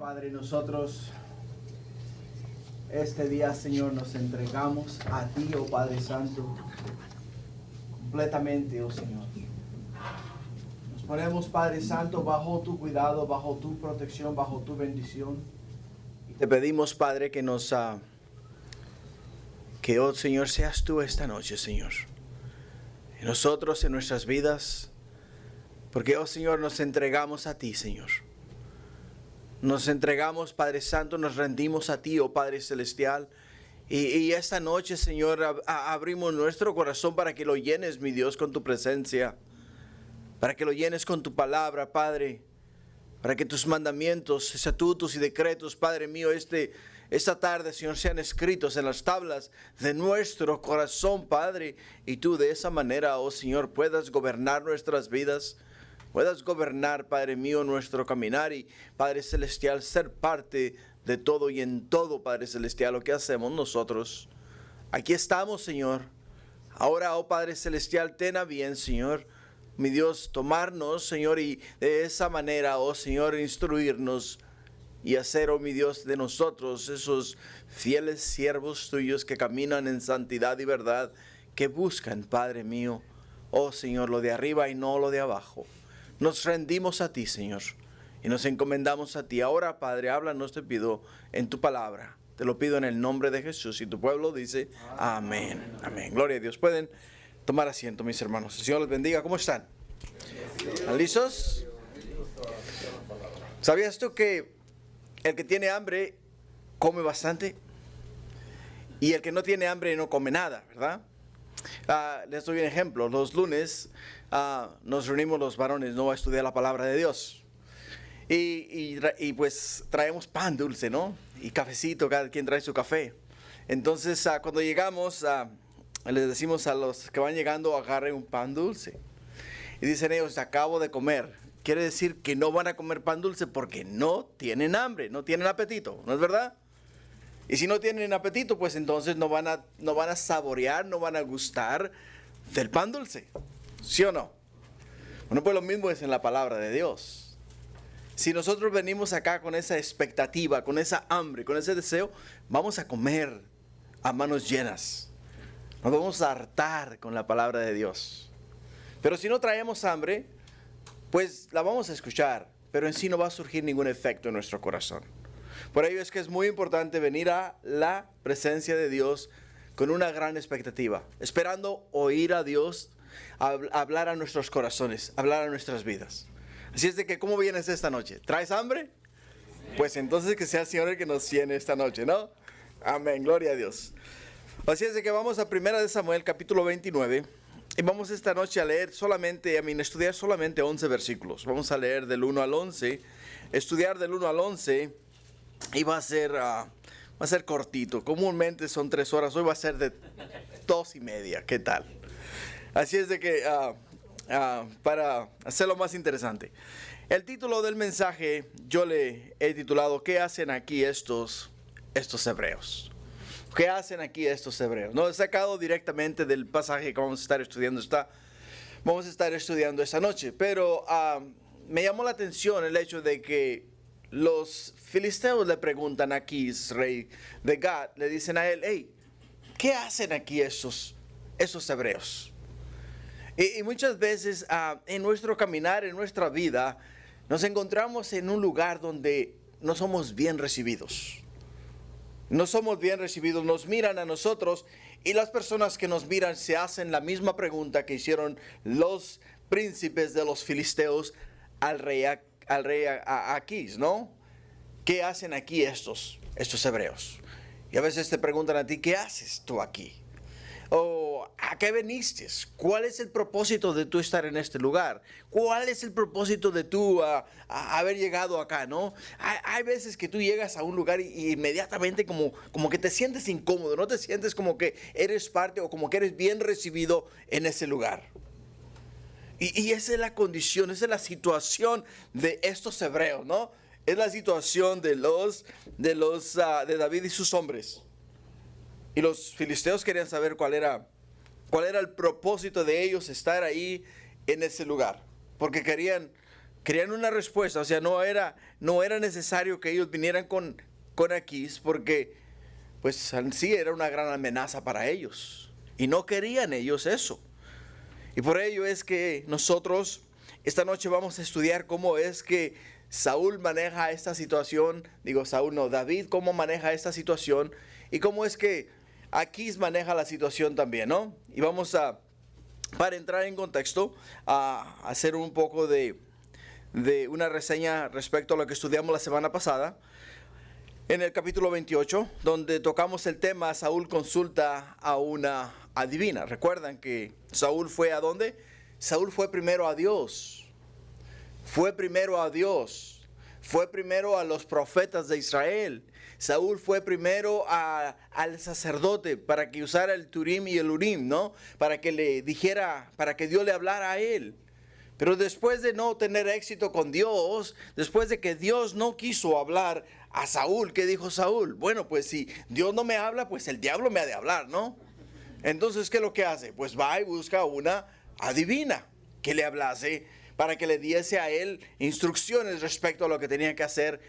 Padre, nosotros este día, Señor, nos entregamos a ti, oh Padre Santo, completamente, oh Señor. Nos ponemos, Padre Santo, bajo tu cuidado, bajo tu protección, bajo tu bendición. Y te pedimos, Padre, que oh Señor, seas tú esta noche, Señor. En nosotros, en nuestras vidas, porque, oh Señor, nos entregamos a ti, Señor. Nos entregamos, Padre Santo, nos rendimos a ti, oh Padre Celestial. Y esta noche, Señor, abrimos nuestro corazón para que lo llenes, mi Dios, con tu presencia. Para que lo llenes con tu palabra, Padre. Para que tus mandamientos, estatutos y decretos, Padre mío, esta tarde, Señor, sean escritos en las tablas de nuestro corazón, Padre. Y tú de esa manera, oh Señor, puedas gobernar nuestras vidas. Puedas gobernar, Padre mío, nuestro caminar y, Padre Celestial, ser parte de todo y en todo, Padre Celestial, lo que hacemos nosotros. Aquí estamos, Señor. Ahora, oh Padre Celestial, ten a bien, Señor, mi Dios, tomarnos, Señor, y de esa manera, oh Señor, instruirnos y hacer, oh mi Dios, de nosotros esos fieles siervos tuyos que caminan en santidad y verdad, que buscan, Padre mío, oh Señor, lo de arriba y no lo de abajo. Nos rendimos a ti, Señor, y nos encomendamos a ti. Ahora, Padre, háblanos, te pido, en tu palabra. Te lo pido en el nombre de Jesús. Y tu pueblo dice, amén. Amén. Gloria a Dios. Pueden tomar asiento, mis hermanos. El Señor les bendiga. ¿Cómo están? ¿Están listos? ¿Sabías tú que el que tiene hambre come bastante? Y el que no tiene hambre no come nada, ¿verdad? Les doy un ejemplo. Los lunes nos reunimos los varones, ¿no?, a estudiar la palabra de Dios. Y pues traemos pan dulce, ¿no? Y cafecito, cada quien trae su café. Entonces cuando llegamos, les decimos a los que van llegando, agarren un pan dulce. Y dicen ellos, acabo de comer. Quiere decir que no van a comer pan dulce porque no tienen hambre, no tienen apetito, ¿no es verdad? Y si no tienen apetito, pues entonces no van a saborear, no van a gustar del pan dulce. ¿Sí o no? Bueno, pues lo mismo es en la palabra de Dios. Si nosotros venimos acá con esa expectativa, con esa hambre, con ese deseo, vamos a comer a manos llenas. Nos vamos a hartar con la palabra de Dios. Pero si no traemos hambre, pues la vamos a escuchar, pero en sí no va a surgir ningún efecto en nuestro corazón. Por ello es que es muy importante venir a la presencia de Dios con una gran expectativa, esperando oír a Dios hablar a nuestros corazones, hablar a nuestras vidas. Así es de que, ¿cómo vienes esta noche? ¿Traes hambre? Pues entonces que sea el Señor el que nos llene esta noche, ¿no? Amén, gloria a Dios. Así es de que vamos a 1 de Samuel, capítulo 29, y vamos esta noche a leer estudiar solamente 11 versículos. Vamos a leer del 1 al 11, estudiar del 1 al 11, y va a ser cortito. Comúnmente son 3 horas, hoy va a ser de 2:30, ¿qué tal? Así es de que, para hacerlo más interesante, el título del mensaje yo le he titulado, ¿qué hacen aquí estos hebreos? ¿Qué hacen aquí estos hebreos? No he sacado directamente del pasaje que vamos a estar estudiando esta noche, pero me llamó la atención el hecho de que los filisteos le preguntan a Aquís, rey de Gat, le dicen a él, hey, ¿qué hacen aquí esos hebreos? Y muchas veces en nuestro caminar, en nuestra vida, nos encontramos en un lugar donde no somos bien recibidos. No somos bien recibidos, nos miran a nosotros y las personas que nos miran se hacen la misma pregunta que hicieron los príncipes de los filisteos al rey Aquís, ¿no? ¿Qué hacen aquí estos hebreos? Y a veces te preguntan a ti, ¿qué haces tú aquí? ¿O a qué viniste? ¿Cuál es el propósito de tú estar en este lugar? ¿Cuál es el propósito de tú haber llegado acá, no? Hay veces que tú llegas a un lugar y inmediatamente como que te sientes incómodo, no te sientes como que eres parte o como que eres bien recibido en ese lugar. Y esa es la condición, esa es la situación de estos hebreos, ¿no? Es la situación de David y sus hombres. Y los filisteos querían saber cuál era el propósito de ellos estar ahí en ese lugar. Porque querían querían una respuesta. O sea, no era necesario que ellos vinieran con Aquís, porque pues en sí era una gran amenaza para ellos. Y no querían ellos eso. Y por ello es que nosotros esta noche vamos a estudiar cómo es que Saúl maneja esta situación. David cómo maneja esta situación. Y cómo es que Aquís maneja la situación también, ¿no? Y vamos a, para entrar en contexto, a hacer un poco de una reseña respecto a lo que estudiamos la semana pasada. En el capítulo 28, donde tocamos el tema, Saúl consulta a una adivina. ¿Recuerdan que Saúl fue a dónde? Saúl fue primero a Dios. Fue primero a Dios. Fue primero a los profetas de Israel. Saúl fue primero al sacerdote para que usara el Turim y el Urim, ¿no? Para que le dijera, para que Dios le hablara a él. Pero después de no tener éxito con Dios, después de que Dios no quiso hablar a Saúl, ¿qué dijo Saúl? Bueno, pues si Dios no me habla, pues el diablo me ha de hablar, ¿no? Entonces, ¿qué es lo que hace? Pues va y busca una adivina que le hablase para que le diese a él instrucciones respecto a lo que tenía que hacer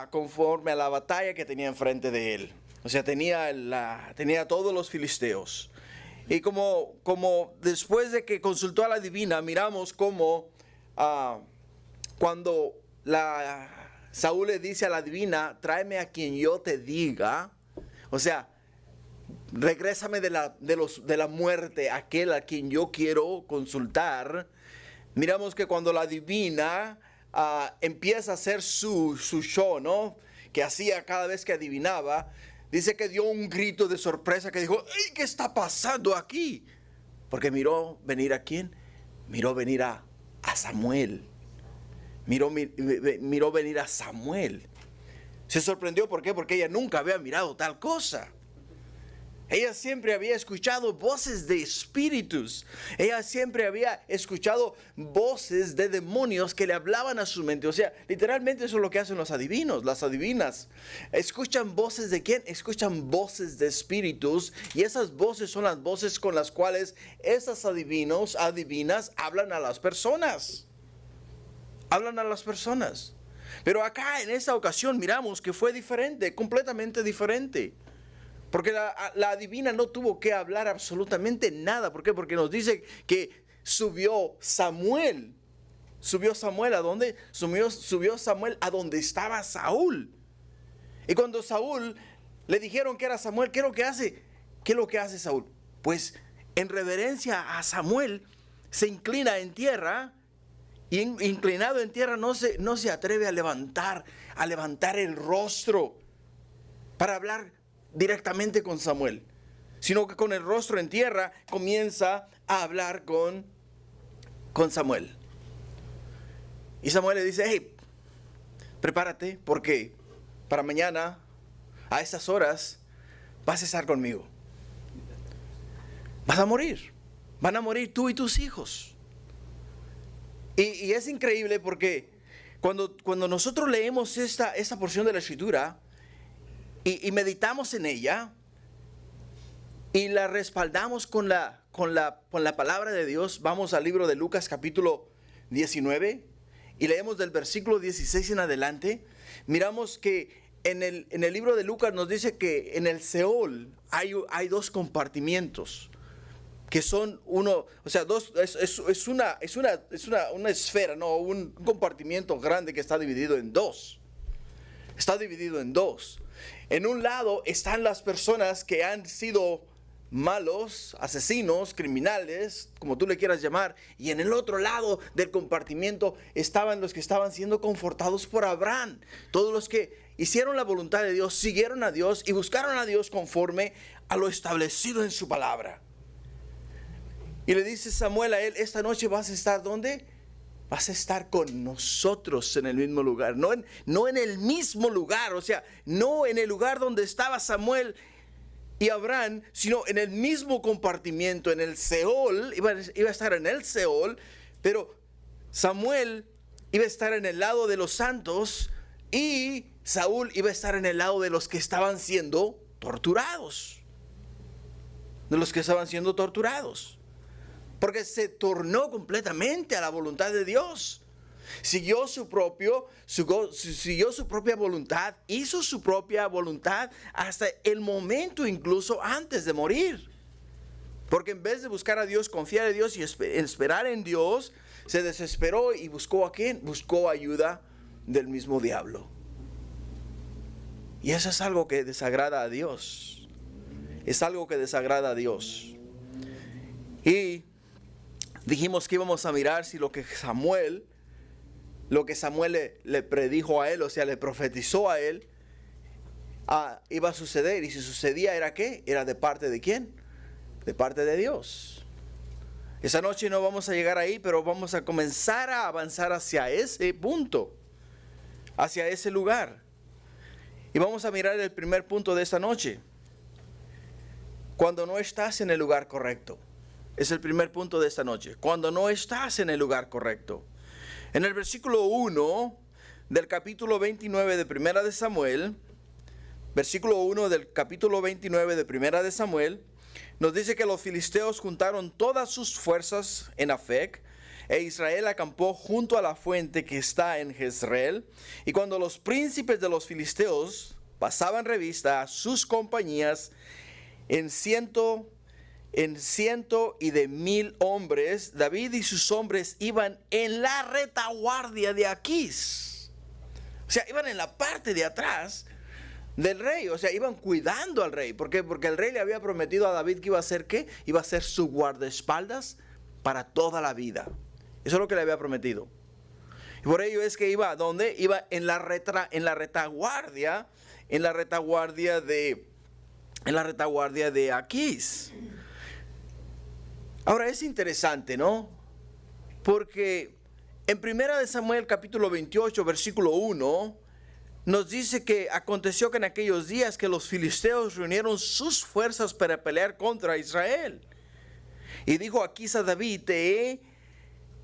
conforme a la batalla que tenía enfrente de él. O sea, tenía a todos los filisteos. Y como después de que consultó a la adivina, miramos cómo cuando Saúl le dice a la adivina, tráeme a quien yo te diga, o sea, regrésame de la muerte, aquel a quien yo quiero consultar. Miramos que cuando la adivina empieza a hacer su show, ¿no? Que hacía cada vez que adivinaba, dice que dio un grito de sorpresa, que dijo, ¡ay, qué está pasando aquí! Porque miró venir a quién, miró venir a Samuel. Miró venir a Samuel. Se sorprendió, ¿por qué? Porque ella nunca había mirado tal cosa. Ella siempre había escuchado voces de espíritus. Ella siempre había escuchado voces de demonios que le hablaban a su mente. O sea, literalmente eso es lo que hacen los adivinos, las adivinas. Escuchan voces de quién? Escuchan voces de espíritus. Y esas voces son las voces con las cuales esas adivinas hablan a las personas. Hablan a las personas. Pero acá en esta ocasión miramos que fue diferente, completamente diferente. Porque la adivina no tuvo que hablar absolutamente nada. ¿Por qué? Porque nos dice que subió Samuel. ¿Subió Samuel a dónde? Subió Samuel a donde estaba Saúl. Y cuando Saúl le dijeron que era Samuel, ¿qué es lo que hace? ¿Qué es lo que hace Saúl? Pues en reverencia a Samuel se inclina en tierra. Y inclinado en tierra no se atreve a levantar el rostro para hablar directamente con Samuel, sino que con el rostro en tierra comienza a hablar con Samuel. Y Samuel le dice, hey, prepárate porque para mañana a estas horas vas a estar conmigo. Vas a morir. Van a morir tú y tus hijos. Y es increíble porque cuando nosotros leemos esta porción de la Escritura y meditamos en ella y la respaldamos con la palabra de Dios, vamos al libro de Lucas capítulo 19 y leemos del versículo 16 en adelante. Miramos que en el libro de Lucas nos dice que en el Seol hay dos compartimientos. Que son uno, o sea, es una esfera, no, un compartimiento grande que está dividido en dos. Está dividido en dos. En un lado están las personas que han sido malos, asesinos, criminales, como tú le quieras llamar. Y en el otro lado del compartimiento estaban los que estaban siendo confortados por Abraham. Todos los que hicieron la voluntad de Dios, siguieron a Dios y buscaron a Dios conforme a lo establecido en su palabra. Y le dice Samuel a él, esta noche vas a estar ¿dónde? Vas a estar con nosotros en el mismo lugar. No en el mismo lugar, o sea, no en el lugar donde estaba Samuel y Abraham, sino en el mismo compartimiento, en el Seol. Iba a estar en el Seol, pero Samuel iba a estar en el lado de los santos y Saúl iba a estar en el lado de los que estaban siendo torturados. De los que estaban siendo torturados. Porque se tornó completamente a la voluntad de Dios. Siguió su propia voluntad, hizo su propia voluntad hasta el momento incluso antes de morir. Porque en vez de buscar a Dios, confiar en Dios y esperar en Dios, se desesperó y buscó ¿a quién? Buscó ayuda del mismo diablo. Y eso es algo que desagrada a Dios. Es algo que desagrada a Dios. Y dijimos que íbamos a mirar si lo que Samuel le predijo a él, o sea, le profetizó a él, iba a suceder. Y si sucedía, ¿era qué? Era de parte de quién? De parte de Dios. Esa noche no vamos a llegar ahí, pero vamos a comenzar a avanzar hacia ese punto, hacia ese lugar. Y vamos a mirar el primer punto de esta noche. Cuando no estás en el lugar correcto. Es el primer punto de esta noche. Cuando no estás en el lugar correcto. En el versículo 1 del capítulo 29 de Primera de Samuel, versículo 1 del capítulo 29 de Primera de Samuel, nos dice que los filisteos juntaron todas sus fuerzas en Afec, e Israel acampó junto a la fuente que está en Jezreel. Y cuando los príncipes de los filisteos pasaban revista a sus compañías en ciento y de 1000 hombres, David y sus hombres iban en la retaguardia de Aquís. O sea, iban en la parte de atrás del rey, o sea, iban cuidando al rey. ¿Por qué? Porque el rey le había prometido a David que iba a ser ¿qué? Iba a ser su guardaespaldas para toda la vida. Eso es lo que le había prometido. Y por ello es que iba ¿a dónde? Iba en la retaguardia de Aquís. Ahora es interesante, ¿no? Porque en 1 de Samuel capítulo 28 versículo 1 nos dice que aconteció que en aquellos días que los filisteos reunieron sus fuerzas para pelear contra Israel. Y dijo Aquís a David: te he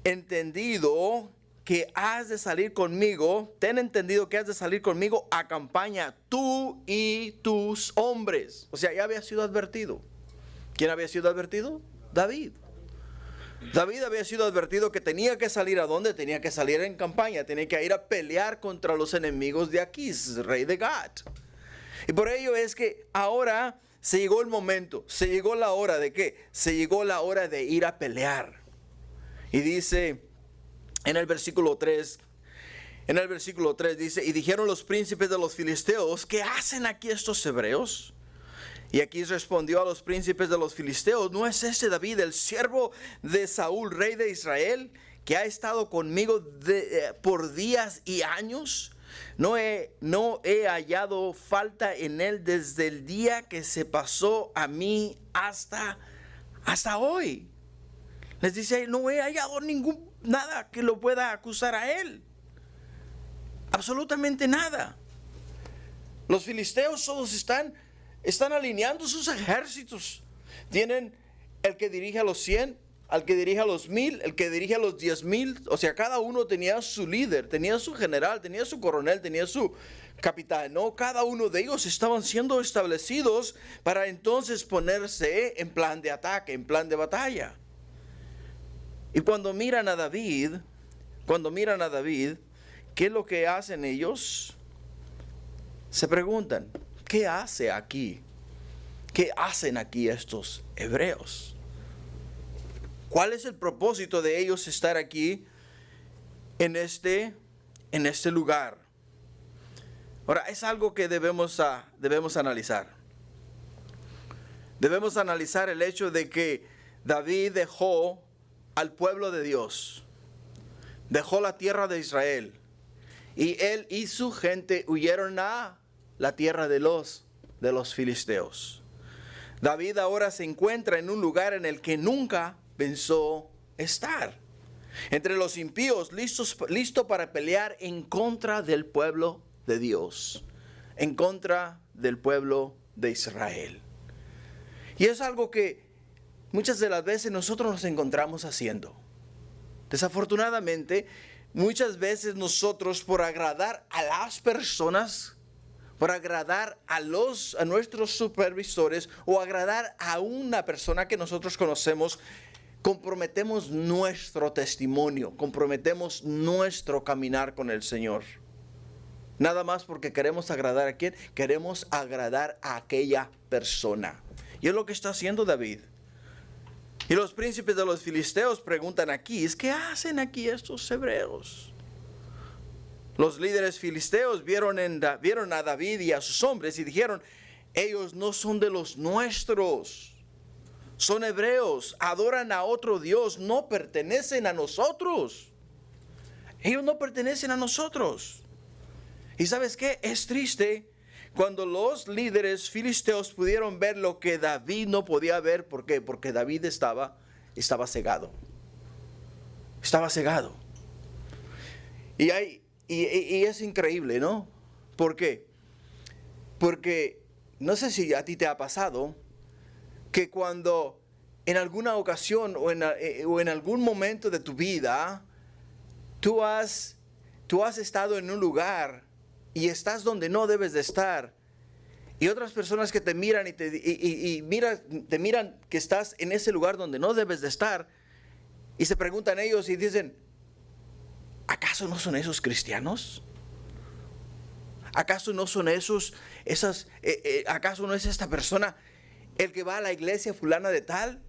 entendido que has de salir conmigo, ten entendido que has de salir conmigo a campaña, tú y tus hombres. O sea, ya había sido advertido. ¿Quién había sido advertido? David. David había sido advertido que tenía que salir ¿a dónde? Tenía que salir en campaña, tenía que ir a pelear contra los enemigos de Aquís, rey de Gat. Y por ello es que ahora se llegó el momento, se llegó la hora de ¿qué? Se llegó la hora de ir a pelear. Y dice en el versículo 3, dice: y dijeron los príncipes de los filisteos: ¿qué hacen aquí estos hebreos? Y Aquís respondió a los príncipes de los filisteos: ¿no es este David, el siervo de Saúl, rey de Israel, que ha estado conmigo por días y años? No he hallado falta en él desde el día que se pasó a mí hasta hoy. Les dice: no he hallado nada que lo pueda acusar a él. Absolutamente nada. Los filisteos todos están alineando sus ejércitos. Tienen el que dirige a los 100, al que dirige a los 1000, el que dirige a los 10,000. O sea, cada uno tenía su líder, tenía su general, tenía su coronel, tenía su capitán, ¿no? Cada uno de ellos estaban siendo establecidos para entonces ponerse en plan de ataque, en plan de batalla. Y cuando miran a David, ¿qué es lo que hacen ellos? Se preguntan: ¿qué hace aquí? ¿Qué hacen aquí estos hebreos? ¿Cuál es el propósito de ellos estar aquí en este lugar? Ahora, es algo que debemos analizar. Debemos analizar el hecho de que David dejó al pueblo de Dios, dejó la tierra de Israel, y él y su gente huyeron a la tierra de los filisteos. David ahora se encuentra en un lugar en el que nunca pensó estar, entre los impíos, listo para pelear en contra del pueblo de Dios, en contra del pueblo de Israel. Y es algo que muchas de las veces nosotros nos encontramos haciendo. Desafortunadamente, muchas veces nosotros, por agradar a las personas, por agradar a nuestros supervisores, o agradar a una persona que nosotros conocemos, comprometemos nuestro testimonio, comprometemos nuestro caminar con el Señor. Nada más porque queremos agradar a quién, queremos agradar a aquella persona. Y es lo que está haciendo David. Y los príncipes de los filisteos preguntan aquí, ¿qué hacen aquí estos hebreos? Los líderes filisteos vieron a David y a sus hombres y dijeron, ellos no son de los nuestros. Son hebreos, adoran a otro Dios, no pertenecen a nosotros. Ellos no pertenecen a nosotros. ¿Y sabes qué? Es triste cuando los líderes filisteos pudieron ver lo que David no podía ver. ¿Por qué? Porque David estaba cegado. Estaba cegado. Y es increíble, ¿no? ¿Por qué? Porque no sé si a ti te ha pasado que cuando en alguna ocasión o en algún momento de tu vida tú has estado en un lugar y estás donde no debes de estar, y otras personas que te miran te miran que estás en ese lugar donde no debes de estar, y se preguntan ellos y dicen, ¿acaso no son esos cristianos? ¿Acaso no son acaso no es esta persona el que va a la iglesia fulana de tal?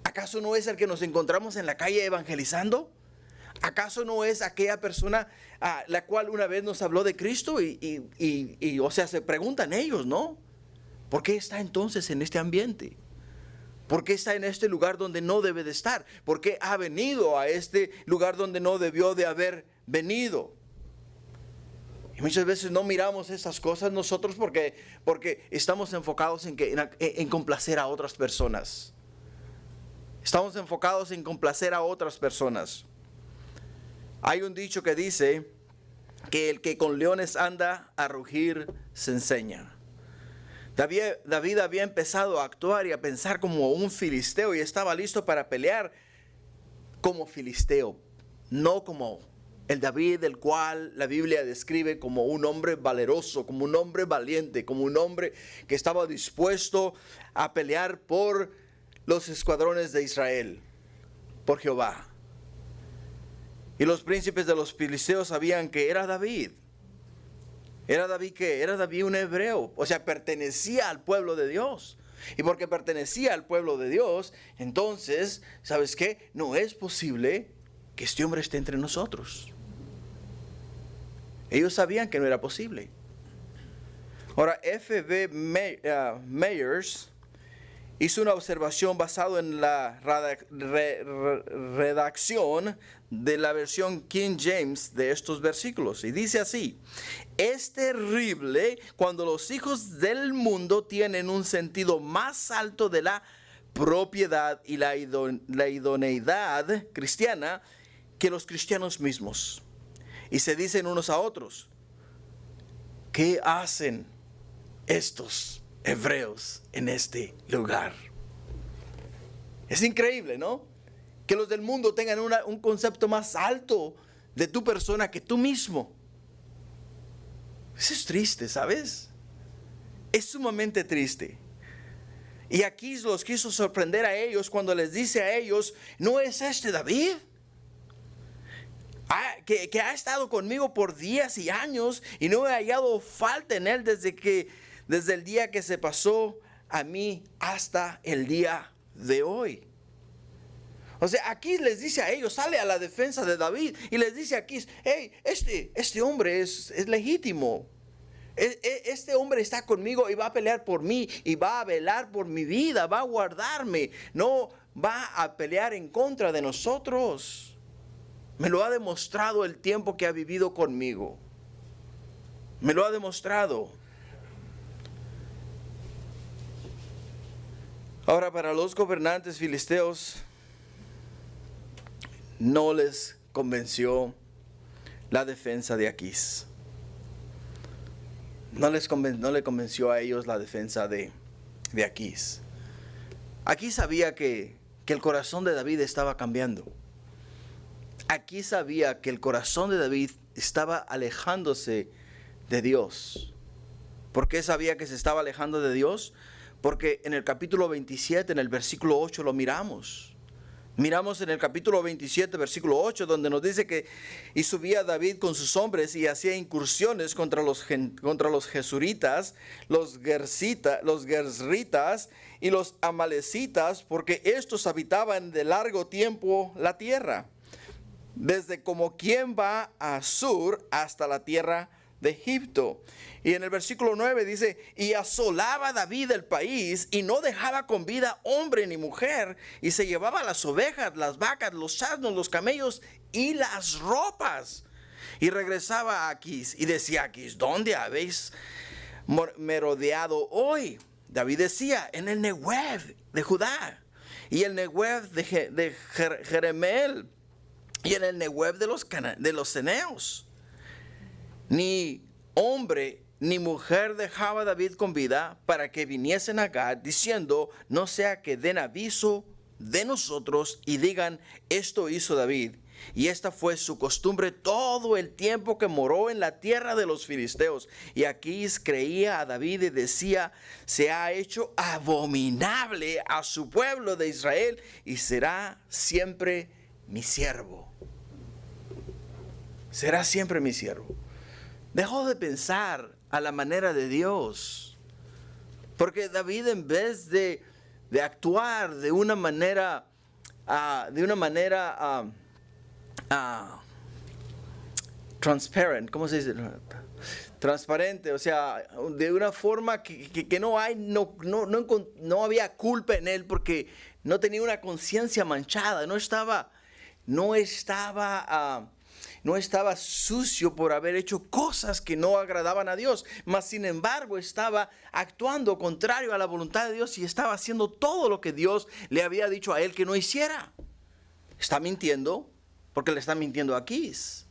¿Acaso no es el que nos encontramos en la calle evangelizando? ¿Acaso no es aquella persona la cual una vez nos habló de Cristo? O sea, se preguntan ellos, ¿no? ¿Por qué está entonces en este ambiente? ¿Por qué está en este lugar donde no debe de estar? ¿Por qué ha venido a este lugar donde no debió de haber venido? Y muchas veces no miramos esas cosas nosotros porque estamos enfocados en complacer a otras personas. Estamos enfocados en complacer a otras personas. Hay un dicho que dice que el que con leones anda, a rugir se enseña. David había empezado a actuar y a pensar como un filisteo y estaba listo para pelear como filisteo, no como el David del cual la Biblia describe como un hombre valeroso, como un hombre valiente, como un hombre que estaba dispuesto a pelear por los escuadrones de Israel, por Jehová. Y los príncipes de los filisteos sabían que era David. ¿Era David qué? Era David un hebreo, o sea, pertenecía al pueblo de Dios. Y porque pertenecía al pueblo de Dios, entonces, ¿sabes qué? No es posible que este hombre esté entre nosotros. Ellos sabían que no era posible. Ahora, F.B. Myers hizo una observación basada en la redacción de la versión King James de estos versículos. Y dice así: es terrible cuando los hijos del mundo tienen un sentido más alto de la propiedad y la idoneidad cristiana que los cristianos mismos. Y se dicen unos a otros, ¿qué hacen estos hebreos en este lugar? Es increíble, ¿no? Que los del mundo tengan un concepto más alto de tu persona que tú mismo. Eso es triste, ¿sabes? Es sumamente triste. Y aquí los quiso sorprender a ellos cuando les dice a ellos, ¿no es este David? Que ha estado conmigo por días y años y no he hallado falta en él desde el día que se pasó a mí hasta el día de hoy. O sea, aquí les dice a ellos, sale a la defensa de David y les dice aquí, hey, este hombre es legítimo. Este hombre está conmigo y va a pelear por mí y va a velar por mi vida, va a guardarme, no va a pelear en contra de nosotros. Me lo ha demostrado el tiempo que ha vivido conmigo. Me lo ha demostrado. Ahora, para los gobernantes filisteos, no les convenció la defensa de Aquís. No le convenció a ellos la defensa de Aquís. Aquís sabía que el corazón de David estaba cambiando. Aquís sabía que el corazón de David estaba alejándose de Dios. ¿Por qué sabía que se estaba alejando de Dios? Porque en el capítulo 27, en el versículo 8 lo miramos. Miramos en el capítulo 27, versículo 8, donde nos dice que y subía David con sus hombres y hacía incursiones contra los jesuritas, los gersritas y los amalecitas, porque estos habitaban de largo tiempo la tierra, desde como quien va a Sur hasta la tierra de Egipto. Y en el versículo 9 dice, y asolaba David el país y no dejaba con vida hombre ni mujer, y se llevaba las ovejas, las vacas, los asnos, los camellos y las ropas. Y regresaba a Aquis y decía a Aquis, ¿dónde habéis merodeado hoy? David decía, en el Negev de Judá, y el Negev de Jeremeel, y en el Negev de los ceneos. Ni hombre ni mujer dejaba David con vida para que viniesen a Gad, diciendo, no sea que den aviso de nosotros y digan, esto hizo David. Y esta fue su costumbre todo el tiempo que moró en la tierra de los filisteos. Y Aquis creía a David y decía, se ha hecho abominable a su pueblo de Israel y será siempre mi siervo. Será siempre mi siervo. Dejó de pensar a la manera de Dios. Porque David, en vez de actuar de una manera transparent, ¿cómo se dice? Transparente, o sea, de una forma que no había culpa en él, porque no tenía una conciencia manchada, no estaba sucio por haber hecho cosas que no agradaban a Dios, mas sin embargo estaba actuando contrario a la voluntad de Dios y estaba haciendo todo lo que Dios le había dicho a él que no hiciera. Está mintiendo porque le está mintiendo a Aquis.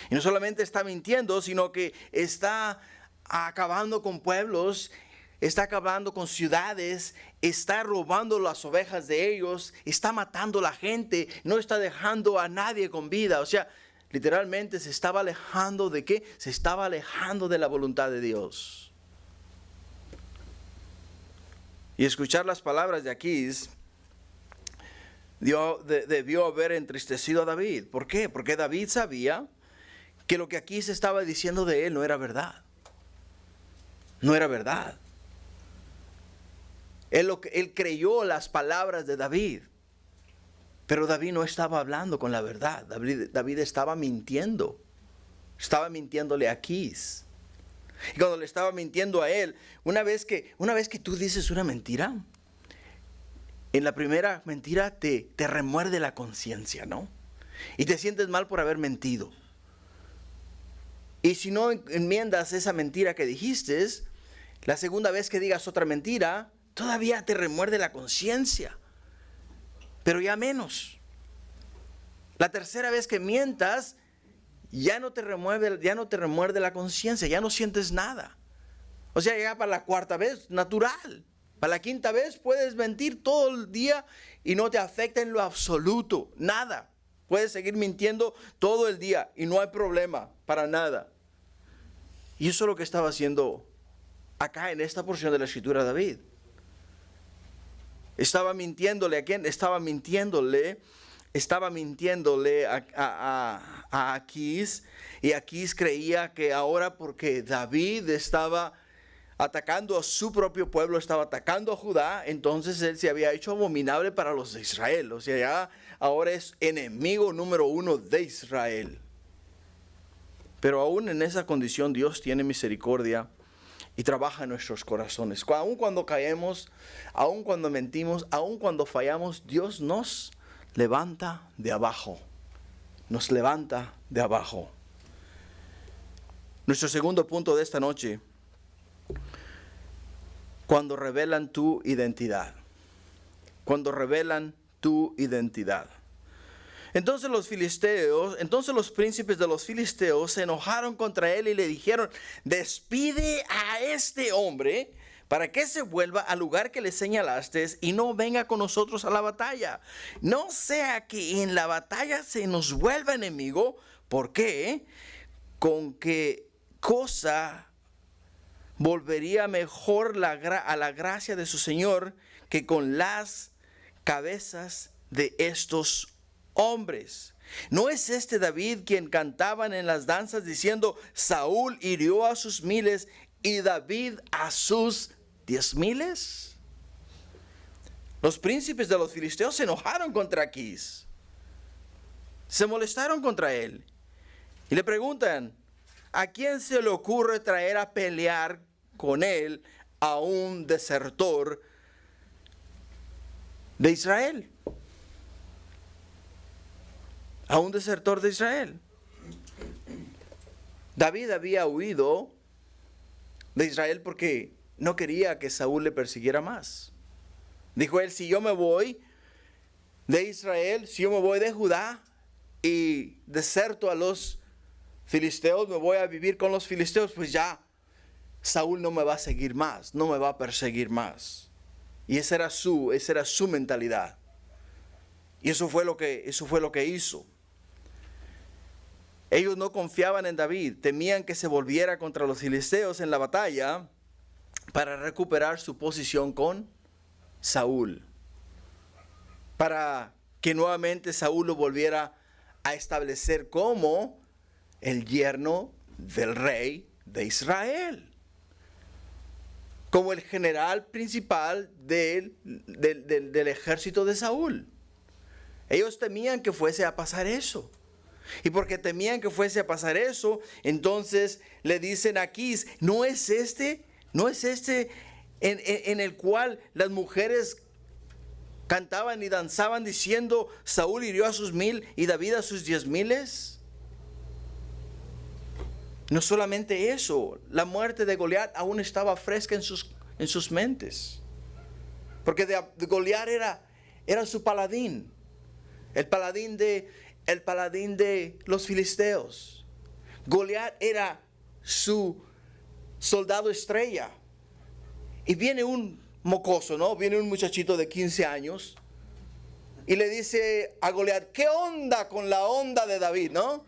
Y no solamente está mintiendo, sino que está acabando con pueblos, está acabando con ciudades, está robando las ovejas de ellos, está matando a la gente, no está dejando a nadie con vida. O sea, literalmente se estaba alejando ¿de qué? Se estaba alejando de la voluntad de Dios. Y escuchar las palabras de Aquis debió haber entristecido a David. ¿Por qué? Porque David sabía que lo que Aquis estaba diciendo de él no era verdad. No era verdad. Él creyó las palabras de David. Pero David no estaba hablando con la verdad. David estaba mintiendo. Estaba mintiéndole a Aquis. Y cuando le estaba mintiendo a él, una vez que tú dices una mentira, en la primera mentira te remuerde la conciencia, ¿no? Y te sientes mal por haber mentido. Y si no enmiendas esa mentira que dijiste, la segunda vez que digas otra mentira, todavía te remuerde la conciencia. Pero ya menos. La tercera vez que mientas, ya no te remuerde la conciencia, ya no sientes nada. O sea, ya para la cuarta vez, natural. Para la quinta vez puedes mentir todo el día y no te afecta en lo absoluto, nada. Puedes seguir mintiendo todo el día y no hay problema, para nada. Y eso es lo que estaba haciendo acá en esta porción de la escritura David. Estaba mintiéndole a quién? Estaba mintiéndole a Aquis, y Aquis creía que ahora, porque David estaba atacando a su propio pueblo, estaba atacando a Judá, entonces él se había hecho abominable para los de Israel. O sea, ya ahora es enemigo número 1 de Israel. Pero aún en esa condición Dios tiene misericordia y trabaja en nuestros corazones. Aun cuando caemos, aun cuando mentimos, aun cuando fallamos, Dios nos levanta de abajo. Nos levanta de abajo. Nuestro segundo punto de esta noche: cuando revelan tu identidad. Cuando revelan tu identidad. Entonces los príncipes de los filisteos se enojaron contra él y le dijeron: despide a este hombre para que se vuelva al lugar que le señalaste y no venga con nosotros a la batalla. No sea que en la batalla se nos vuelva enemigo. ¿Por qué? ¿Con qué cosa volvería mejor a la gracia de su Señor que con las cabezas de estos hombres? ¿No es este David quien cantaban en las danzas diciendo, Saúl hirió a sus miles y David a sus 10,000? Los príncipes de los filisteos se enojaron contra Aquís. Se molestaron contra él. Y le preguntan, ¿a quién se le ocurre traer a pelear con él a un desertor de Israel? A un desertor de Israel. David había huido de Israel porque no quería que Saúl le persiguiera más. Dijo él, si yo me voy de Israel, si yo me voy de Judá y deserto a los filisteos, me voy a vivir con los filisteos, pues ya Saúl no me va a seguir más, no me va a perseguir más. Y esa era su mentalidad. Y eso fue lo que hizo. Ellos no confiaban en David, temían que se volviera contra los filisteos en la batalla para recuperar su posición con Saúl. Para que nuevamente Saúl lo volviera a establecer como el yerno del rey de Israel. Como el general principal del ejército de Saúl. Ellos temían que fuese a pasar eso. Y porque temían que fuese a pasar eso, entonces le dicen a Aquís, ¿no es este en el cual las mujeres cantaban y danzaban diciendo, Saúl hirió a sus 1,000 y David a sus 10,000? No solamente eso, la muerte de Goliat aún estaba fresca en sus mentes. Porque Goliat era su paladín, el paladín de los filisteos. Goliat era su soldado estrella. Y viene un mocoso, ¿no? Viene un muchachito de 15 años y le dice a Goliat, ¿qué onda con la onda de David, no?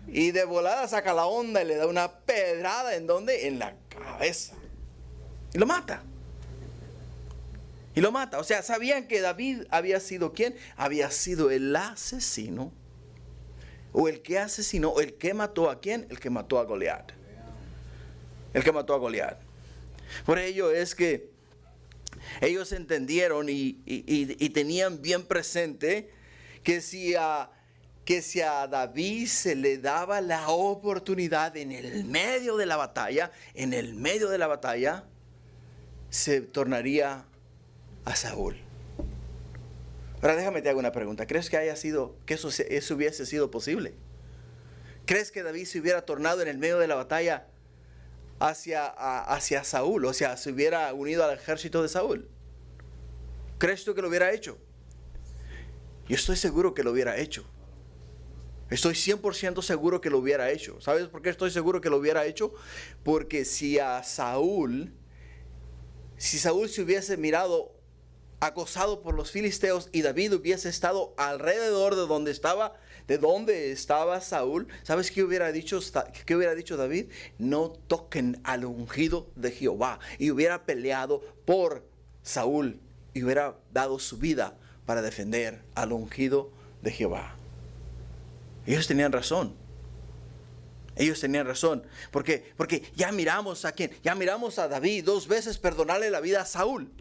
Y de volada saca la onda y le da una pedrada, ¿en dónde? En la cabeza. Y lo mata. O sea, sabían que David había sido ¿quién? Había sido el asesino. O el que asesinó, o el que mató a ¿quién? El que mató a Goliat. Por ello es que ellos entendieron y tenían bien presente que si a David se le daba la oportunidad en el medio de la batalla, se tornaría a Saúl. Ahora déjame te hago una pregunta. ¿Crees que eso hubiese sido posible? ¿Crees que David se hubiera tornado en el medio de la batalla hacia Saúl? O sea, se hubiera unido al ejército de Saúl. ¿Crees tú que lo hubiera hecho? Yo estoy seguro que lo hubiera hecho. Estoy 100% seguro que lo hubiera hecho. ¿Sabes por qué estoy seguro que lo hubiera hecho? Porque si Saúl se hubiese mirado acosado por los filisteos y David hubiese estado alrededor de donde estaba Saúl, ¿sabes qué hubiera dicho David? No toquen al ungido de Jehová. Y hubiera peleado por Saúl y hubiera dado su vida para defender al ungido de Jehová. Ellos tenían razón. Porque ya miramos a quién. Ya miramos a David 2 veces perdonarle la vida a Saúl.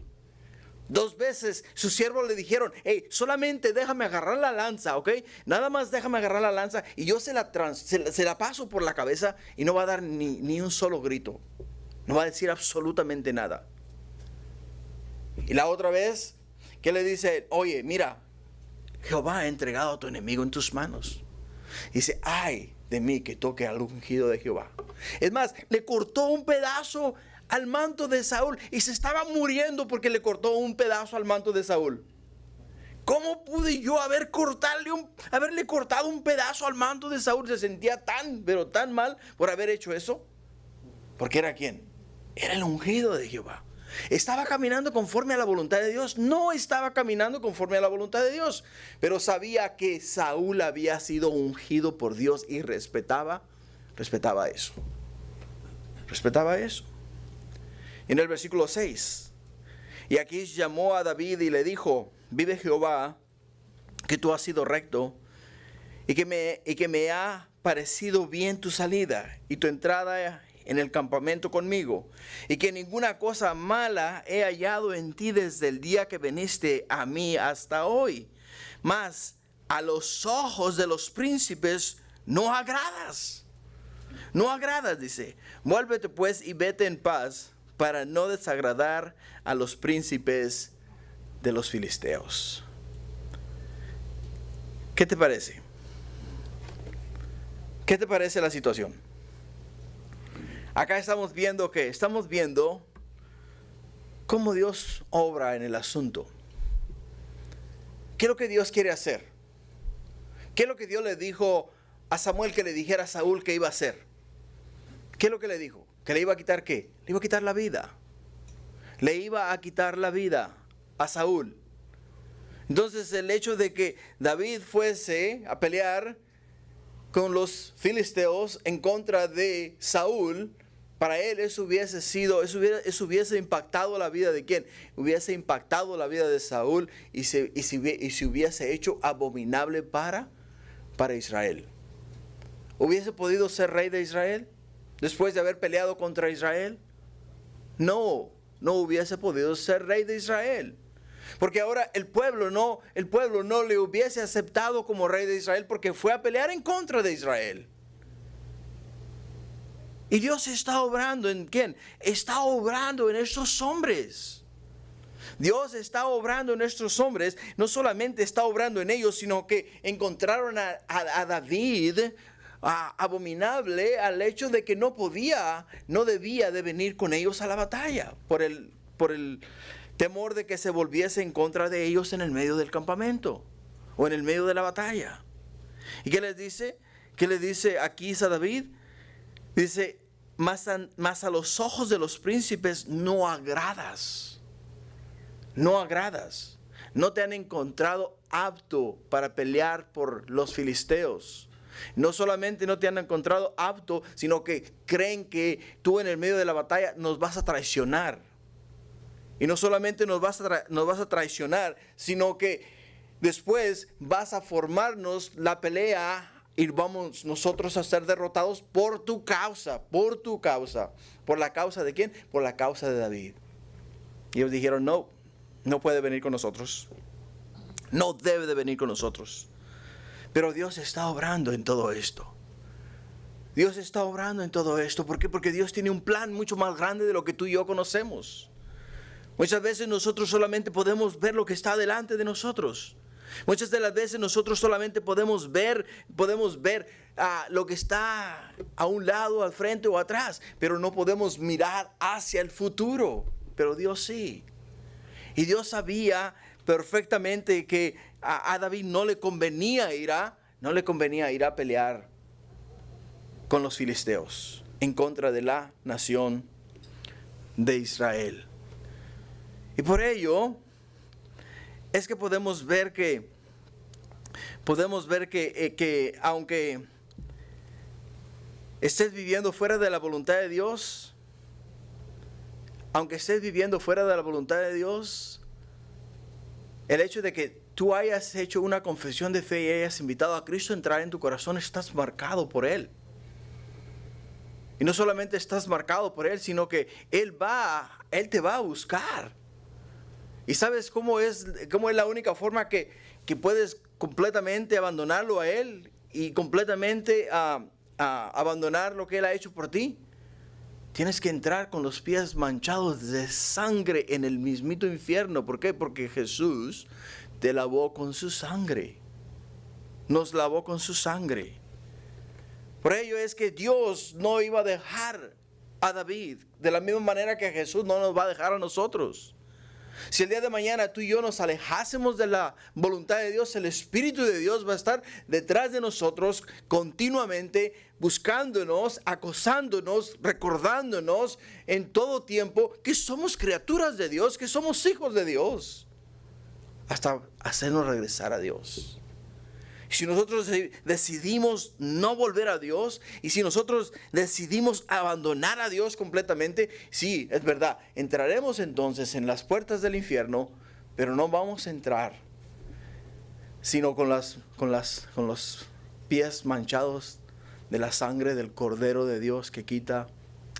2 veces sus siervos le dijeron, hey, solamente déjame agarrar la lanza, ¿ok? Nada más déjame agarrar la lanza y yo se la paso por la cabeza y no va a dar ni un solo grito. No va a decir absolutamente nada. Y la otra vez, ¿qué le dice? Oye, mira, Jehová ha entregado a tu enemigo en tus manos. Y dice, ay de mí que toque al ungido de Jehová. Es más, le cortó un pedazo al manto de Saúl y se estaba muriendo porque le cortó un pedazo al manto de Saúl. ¿Cómo pude yo haberle cortado un pedazo al manto de Saúl? Se sentía pero tan mal por haber hecho eso. Porque era ¿quién? Era el ungido de Jehová. ¿Estaba caminando conforme a la voluntad de Dios? No estaba caminando conforme a la voluntad de Dios, pero sabía que Saúl había sido ungido por Dios y respetaba eso. En el versículo 6, y aquí llamó a David y le dijo, vive Jehová, que tú has sido recto y que me ha parecido bien tu salida y tu entrada en el campamento conmigo, y que ninguna cosa mala he hallado en ti desde el día que viniste a mí hasta hoy. Mas a los ojos de los príncipes no agradas. No agradas, dice. Vuélvete pues y vete en paz, para no desagradar a los príncipes de los filisteos. ¿Qué te parece? ¿Qué te parece la situación? Acá estamos viendo cómo Dios obra en el asunto. ¿Qué es lo que Dios quiere hacer? ¿Qué es lo que Dios le dijo a Samuel que le dijera a Saúl que iba a hacer? ¿Qué es lo que le dijo? ¿Que le iba a quitar qué? Le iba a quitar la vida. Le iba a quitar la vida a Saúl. Entonces el hecho de que David fuese a pelear con los filisteos en contra de Saúl, para él eso hubiese impactado la vida de quién? Hubiese impactado la vida de Saúl y se hubiese hecho abominable para Israel. ¿Hubiese podido ser rey de Israel después de haber peleado contra Israel? No hubiese podido ser rey de Israel. Porque ahora el pueblo no le hubiese aceptado como rey de Israel, porque fue a pelear en contra de Israel. Y Dios está obrando ¿en quién? Está obrando en estos hombres. Dios está obrando en estos hombres. No solamente está obrando en ellos, sino que encontraron a David abominable al hecho de que no debía de venir con ellos a la batalla por el temor de que se volviese en contra de ellos en el medio del campamento o en el medio de la batalla. ¿Y qué les dice? ¿Qué le dice aquí a David? Dice, mas a los ojos de los príncipes no agradas. No agradas. No te han encontrado apto para pelear por los filisteos. No solamente no te han encontrado apto, sino que creen que tú en el medio de la batalla nos vas a traicionar. Y no solamente nos vas a traicionar, sino que después vas a formarnos la pelea y vamos nosotros a ser derrotados por tu causa. ¿Por la causa de quién? Por la causa de David. Y ellos dijeron, no puede venir con nosotros. No debe de venir con nosotros. Pero Dios está obrando en todo esto. Dios está obrando en todo esto. ¿Por qué? Porque Dios tiene un plan mucho más grande de lo que tú y yo conocemos. Muchas veces nosotros solamente podemos ver lo que está delante de nosotros. Muchas de las veces nosotros solamente podemos ver lo que está a un lado, al frente o atrás, pero no podemos mirar hacia el futuro. Pero Dios sí. Y Dios sabía perfectamente que a David no le convenía ir a pelear con los filisteos en contra de la nación de Israel. Y por ello es que podemos ver que aunque estés viviendo fuera de la voluntad de Dios, el hecho de que tú hayas hecho una confesión de fe y hayas invitado a Cristo a entrar en tu corazón, estás marcado por Él. Y no solamente estás marcado por Él, sino que Él te va a buscar. ¿Y sabes cómo es la única forma que puedes completamente abandonarlo a Él y completamente abandonar lo que Él ha hecho por ti? Tienes que entrar con los pies manchados de sangre en el mismito infierno. ¿Por qué? Porque Jesús te lavó con su sangre. Nos lavó con su sangre. Por ello es que Dios no iba a dejar a David de la misma manera que Jesús no nos va a dejar a nosotros. Si el día de mañana tú y yo nos alejásemos de la voluntad de Dios, el Espíritu de Dios va a estar detrás de nosotros continuamente, buscándonos, acosándonos, recordándonos en todo tiempo que somos criaturas de Dios, que somos hijos de Dios, hasta hacernos regresar a Dios. Si nosotros decidimos no volver a Dios, y si nosotros decidimos abandonar a Dios completamente, sí, es verdad, entraremos entonces en las puertas del infierno, pero no vamos a entrar sino con los pies manchados de la sangre del Cordero de Dios que quita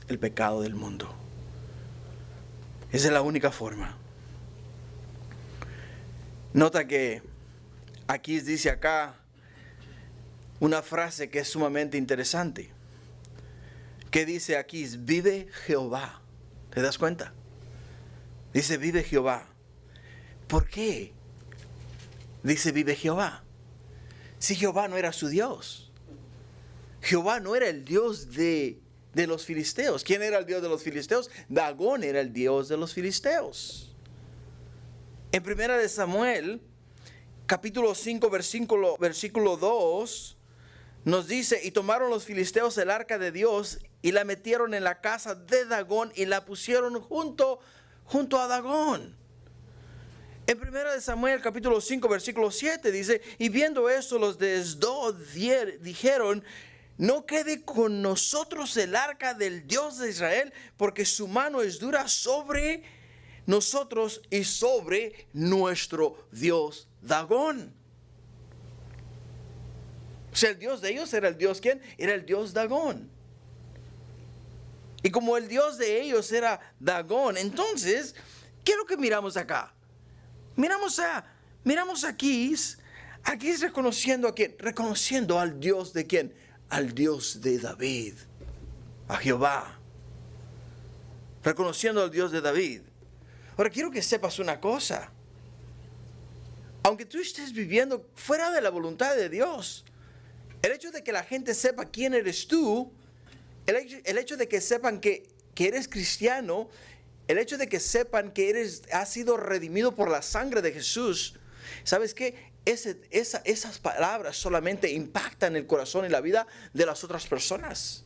el pecado del mundo. Esa es la única forma. Nota que aquí dice acá una frase que es sumamente interesante. ¿Qué dice aquí? Vive Jehová. ¿Te das cuenta? Dice vive Jehová. ¿Por qué dice vive Jehová? Si Jehová no era su Dios. Jehová no era el Dios de los filisteos. ¿Quién era el Dios de los filisteos? Dagón era el Dios de los filisteos. En 1 de Samuel, capítulo 5, versículo 2, nos dice, y tomaron los filisteos el arca de Dios y la metieron en la casa de Dagón y la pusieron junto a Dagón. En 1 de Samuel capítulo 5 versículo 7 dice, y viendo esto los de Esdod dijeron, no quede con nosotros el arca del Dios de Israel, porque su mano es dura sobre nosotros y sobre nuestro Dios Dagón. O sea, el Dios de ellos era el Dios, ¿quién? Era el Dios Dagón. Y como el Dios de ellos era Dagón, entonces, ¿qué es lo que miramos acá? Miramos aquí es reconociendo a quién, reconociendo al Dios de quién, al Dios de David, a Jehová, reconociendo al Dios de David. Ahora quiero que sepas una cosa, aunque tú estés viviendo fuera de la voluntad de Dios, el hecho de que la gente sepa quién eres tú, el hecho de que sepan que eres cristiano, el hecho de que sepan que has sido redimido por la sangre de Jesús, ¿sabes qué? Esas palabras solamente impactan el corazón y la vida de las otras personas.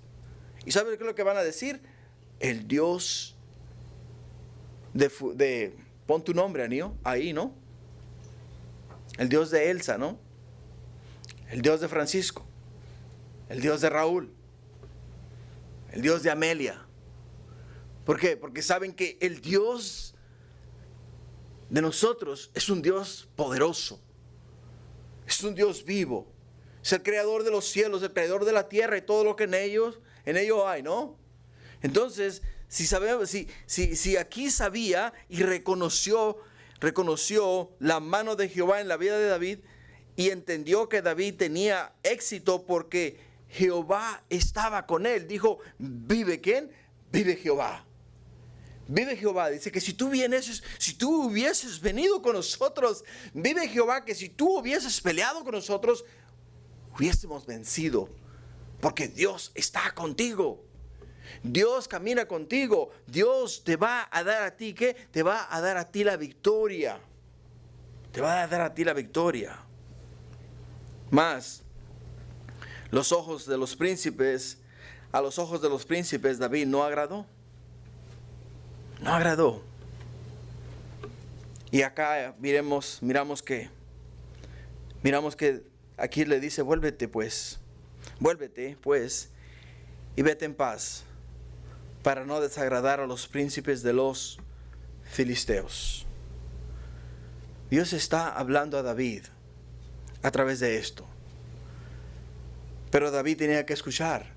¿Y sabes qué es lo que van a decir? El Dios pon tu nombre, Anío, ahí, ¿no? El Dios de Elsa, ¿no? El Dios de Francisco, el Dios de Raúl, el Dios de Amelia. ¿Por qué? Porque saben que el Dios de nosotros es un Dios poderoso, es un Dios vivo, es el creador de los cielos, el creador de la tierra y todo lo que en ellos hay, ¿no? Entonces, si aquí sabía y reconoció la mano de Jehová en la vida de David, y entendió que David tenía éxito porque Jehová estaba con él. Dijo, ¿vive quién? Vive Jehová. Vive Jehová. Dice que si tú hubieses venido con nosotros, vive Jehová, que si tú hubieses peleado con nosotros, hubiésemos vencido. Porque Dios está contigo. Dios camina contigo. Dios te va a dar a ti, ¿qué? Te va a dar a ti la victoria. Te va a dar a ti la victoria. Mas, a los ojos de los príncipes, David no agradó. No agradó. Y acá miramos que aquí le dice, vuélvete pues, y vete en paz, para no desagradar a los príncipes de los filisteos. Dios está hablando a David a través de esto. Pero David tenía que escuchar.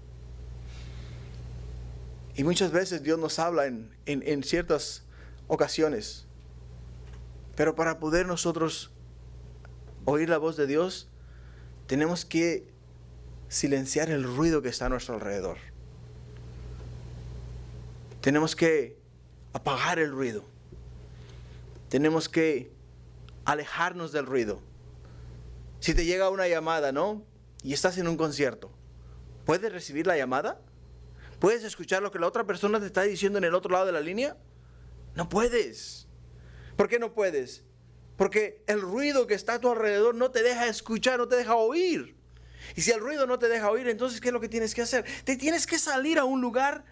Y muchas veces Dios nos habla en ciertas ocasiones. Pero para poder nosotros oír la voz de Dios, tenemos que silenciar el ruido que está a nuestro alrededor. Tenemos que apagar el ruido. Tenemos que alejarnos del ruido. Si te llega una llamada, ¿no? Y estás en un concierto, ¿puedes recibir la llamada? ¿Puedes escuchar lo que la otra persona te está diciendo en el otro lado de la línea? No puedes. ¿Por qué no puedes? Porque el ruido que está a tu alrededor no te deja escuchar, no te deja oír. Y si el ruido no te deja oír, entonces ¿qué es lo que tienes que hacer? Te tienes que salir a un lugar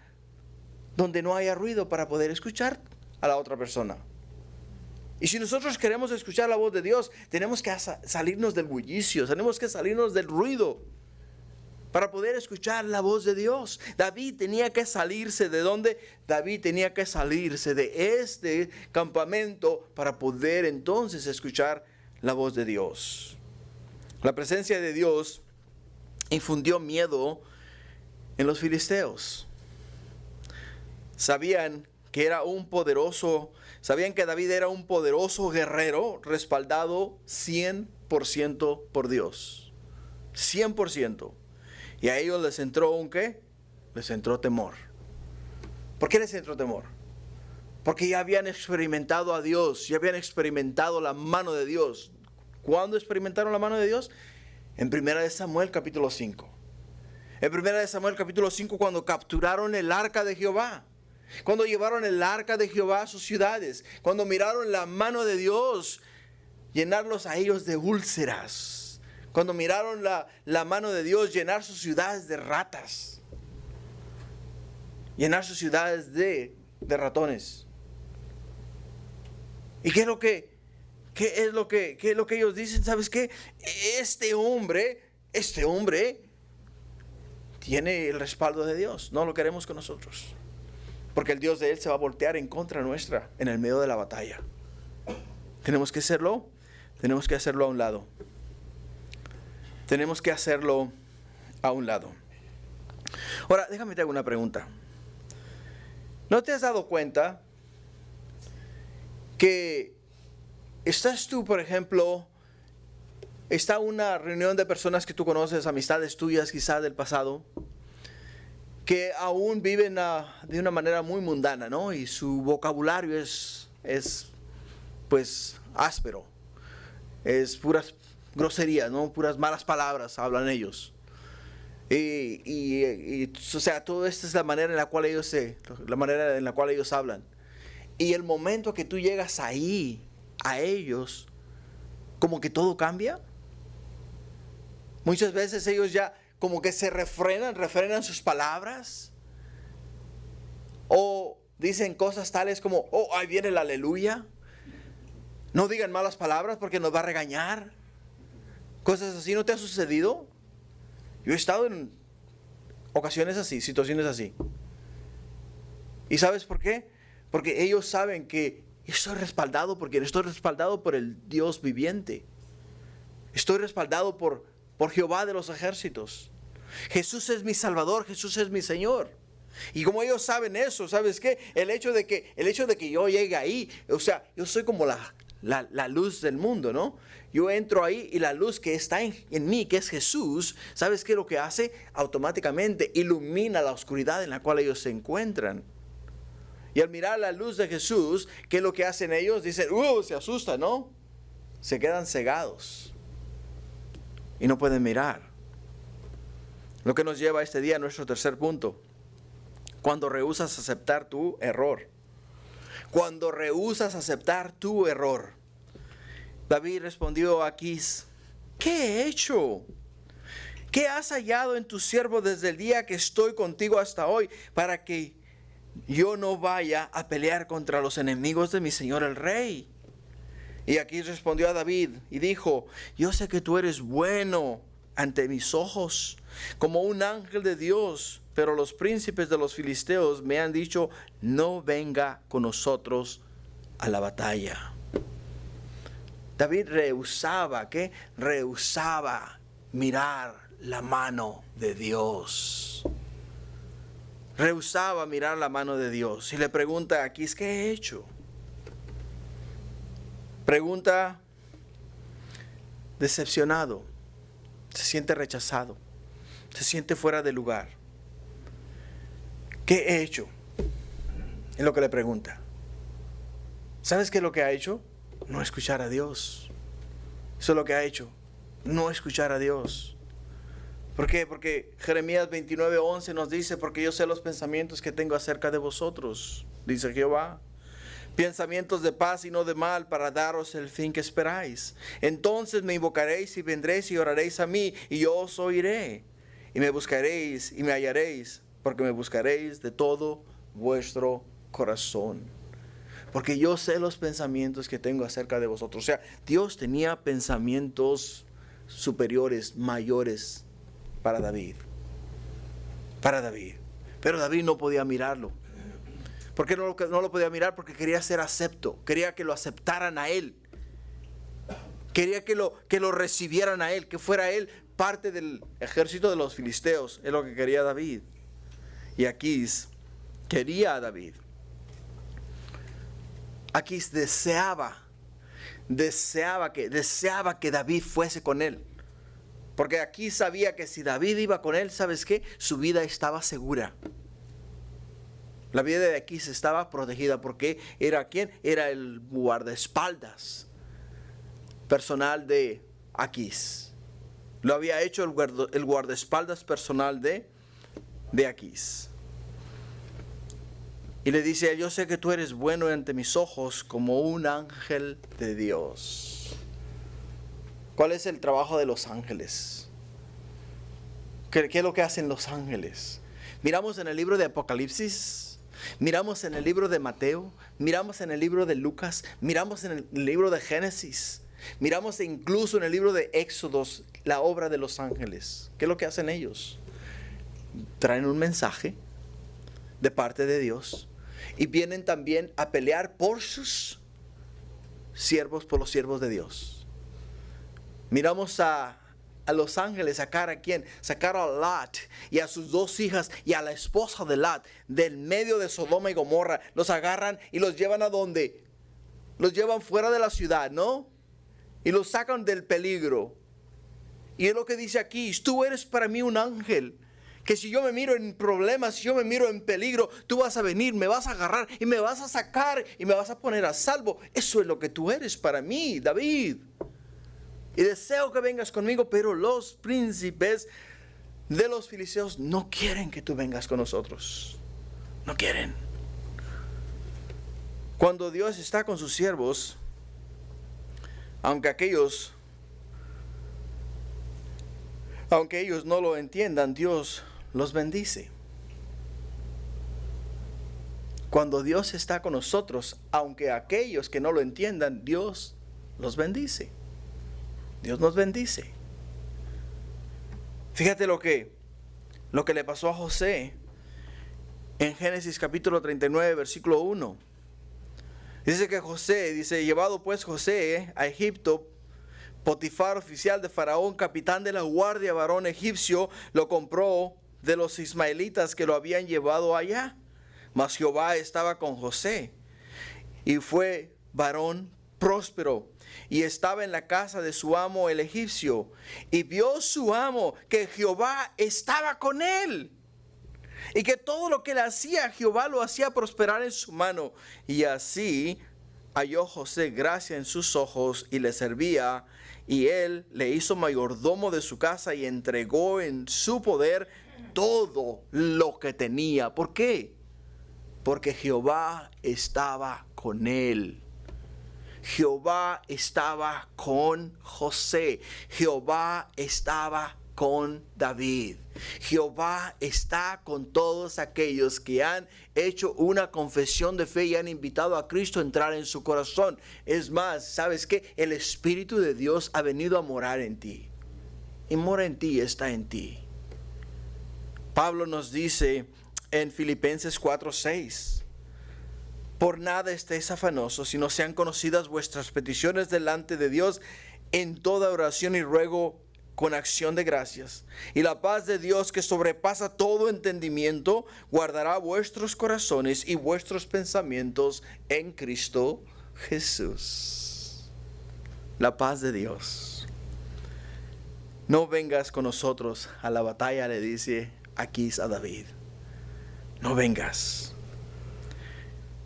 donde no haya ruido para poder escuchar a la otra persona. Y si nosotros queremos escuchar la voz de Dios, tenemos que salirnos del bullicio, tenemos que salirnos del ruido para poder escuchar la voz de Dios. David tenía que salirse ¿de dónde? David tenía que salirse de este campamento para poder entonces escuchar la voz de Dios. La presencia de Dios infundió miedo en los filisteos. Sabían que David era un poderoso guerrero respaldado 100% por Dios. 100%. Y a ellos les entró ¿un qué? Les entró temor. ¿Por qué les entró temor? Porque ya habían experimentado a Dios, ya habían experimentado la mano de Dios. ¿Cuándo experimentaron la mano de Dios? En 1 Samuel capítulo 5. En 1 Samuel capítulo 5, cuando capturaron el arca de Jehová. Cuando llevaron el arca de Jehová a sus ciudades. Cuando miraron la mano de Dios llenarlos a ellos de úlceras. Cuando miraron la mano de Dios llenar sus ciudades de ratas. Llenar sus ciudades de ratones. ¿Y qué es lo que ellos dicen? ¿Sabes qué? Este hombre tiene el respaldo de Dios. No lo queremos con nosotros. Porque el Dios de él se va a voltear en contra nuestra en el medio de la batalla. Tenemos que hacerlo a un lado. Tenemos que hacerlo a un lado. Ahora, déjame te hago una pregunta. ¿No te has dado cuenta que estás tú, por ejemplo, está una reunión de personas que tú conoces, amistades tuyas quizás del pasado, que aún viven de una manera muy mundana, ¿no? Y su vocabulario es pues áspero, es puras groserías, ¿no? Puras malas palabras hablan ellos. O sea, todo esto es la manera en la cual ellos hablan. Y el momento que tú llegas ahí, a ellos, como que todo cambia. Muchas veces ellos ya como que se refrenan sus palabras. O dicen cosas tales como, oh, ahí viene el aleluya. No digan malas palabras porque nos va a regañar. Cosas así, ¿no te ha sucedido? Yo he estado en ocasiones así, situaciones así. ¿Y sabes por qué? Porque ellos saben que estoy respaldado por el Dios viviente. Estoy respaldado por Jehová de los ejércitos. Jesús es mi Salvador, Jesús es mi Señor. Y como ellos saben eso, ¿sabes qué? El hecho de que yo llegue ahí, o sea, yo soy como la luz del mundo, ¿no? Yo entro ahí y la luz que está en mí, que es Jesús, ¿sabes qué es lo que hace? Automáticamente ilumina la oscuridad en la cual ellos se encuentran. Y al mirar la luz de Jesús, ¿qué es lo que hacen ellos? Dicen, se asustan, ¿no? Se quedan cegados y no pueden mirar. Lo que nos lleva a este día a nuestro tercer punto. Cuando rehusas aceptar tu error. Cuando rehusas aceptar tu error. David respondió a Aquís, ¿qué he hecho? ¿Qué has hallado en tu siervo desde el día que estoy contigo hasta hoy para que yo no vaya a pelear contra los enemigos de mi señor el rey? Y Aquís respondió a David y dijo, yo sé que tú eres bueno ante mis ojos, como un ángel de Dios, pero los príncipes de los filisteos me han dicho, no venga con nosotros a la batalla. David rehusaba mirar la mano de Dios. Rehusaba mirar la mano de Dios. Y le pregunta a Aquís, ¿qué he hecho? Pregunta decepcionado. Se siente rechazado. Se siente fuera de lugar. ¿Qué he hecho? Es lo que le pregunta. ¿Sabes qué es lo que ha hecho? No escuchar a Dios. Eso es lo que ha hecho. No escuchar a Dios. ¿Por qué? Porque Jeremías 29:11 nos dice, porque yo sé los pensamientos que tengo acerca de vosotros, dice Jehová. Pensamientos de paz y no de mal, para daros el fin que esperáis. Entonces me invocaréis y vendréis y oraréis a mí, y yo os oiré. Y me buscaréis y me hallaréis, porque me buscaréis de todo vuestro corazón. Porque yo sé los pensamientos que tengo acerca de vosotros. O sea, Dios tenía pensamientos superiores, mayores para David. Para David. Pero David no podía mirarlo. ¿Por qué no lo podía mirar? Porque quería ser acepto. Quería que lo aceptaran a él. Quería que lo recibieran a él, que fuera él parte del ejército de los filisteos. Es lo que quería David. Y Aquís quería a David. Aquís deseaba que David fuese con él. Porque Aquís sabía que si David iba con él, ¿sabes qué? Su vida estaba segura. La vida de Aquís estaba protegida porque era ¿quién? Era el guardaespaldas personal de Aquís. Lo había hecho el guardaespaldas personal de Aquís. Y le dice: yo sé que tú eres bueno ante mis ojos como un ángel de Dios. ¿Cuál es el trabajo de los ángeles? ¿Qué es lo que hacen los ángeles? Miramos en el libro de Apocalipsis, miramos en el libro de Mateo, miramos en el libro de Lucas, miramos en el libro de Génesis, miramos incluso en el libro de Éxodos la obra de los ángeles. ¿Qué es lo que hacen ellos? Traen un mensaje de parte de Dios y vienen también a pelear por sus siervos, por los siervos de Dios. Miramos a los ángeles sacar ¿a quién? Sacar a Lot y a sus 2 hijas y a la esposa de Lot del medio de Sodoma y Gomorra. Los agarran y los llevan ¿a dónde? Los llevan fuera de la ciudad, ¿no? Y los sacan del peligro. Y es lo que dice aquí: tú eres para mí un ángel, que si yo me miro en problemas, si yo me miro en peligro, tú vas a venir, me vas a agarrar y me vas a sacar y me vas a poner a salvo. Eso es lo que tú eres para mí, David. Y deseo que vengas conmigo, pero los príncipes de los filisteos no quieren que tú vengas con nosotros. No quieren. Cuando Dios está con sus siervos, aunque ellos no lo entiendan, Dios los bendice. Cuando Dios está con nosotros, aunque aquellos que no lo entiendan, Dios los bendice. Dios nos bendice. Fíjate lo que le pasó a José en Génesis capítulo 39, versículo 1. Dice que llevado pues José a Egipto, Potifar, oficial de Faraón, capitán de la guardia, varón egipcio, lo compró de los ismaelitas que lo habían llevado allá. Mas Jehová estaba con José, y fue varón próspero, y estaba en la casa de su amo el egipcio. Y vio su amo que Jehová estaba con él, y que todo lo que él hacía, Jehová lo hacía prosperar en su mano. Y así halló José gracia en sus ojos, y le servía. Y él le hizo mayordomo de su casa, y entregó en su poder todo lo que tenía. ¿Por qué? Porque Jehová estaba con él. Jehová estaba con José. Jehová estaba con David. Jehová está con todos aquellos que han hecho una confesión de fe y han invitado a Cristo a entrar en su corazón. Es más, ¿sabes qué? El Espíritu de Dios ha venido a morar en ti. Y mora en ti, está en ti. Pablo nos dice en Filipenses 4:6: por nada estéis afanosos, sino sean conocidas vuestras peticiones delante de Dios en toda oración y ruego con acción de gracias. Y la paz de Dios, que sobrepasa todo entendimiento, guardará vuestros corazones y vuestros pensamientos en Cristo Jesús. La paz de Dios. No vengas con nosotros a la batalla, le dice Aquís a David. No vengas.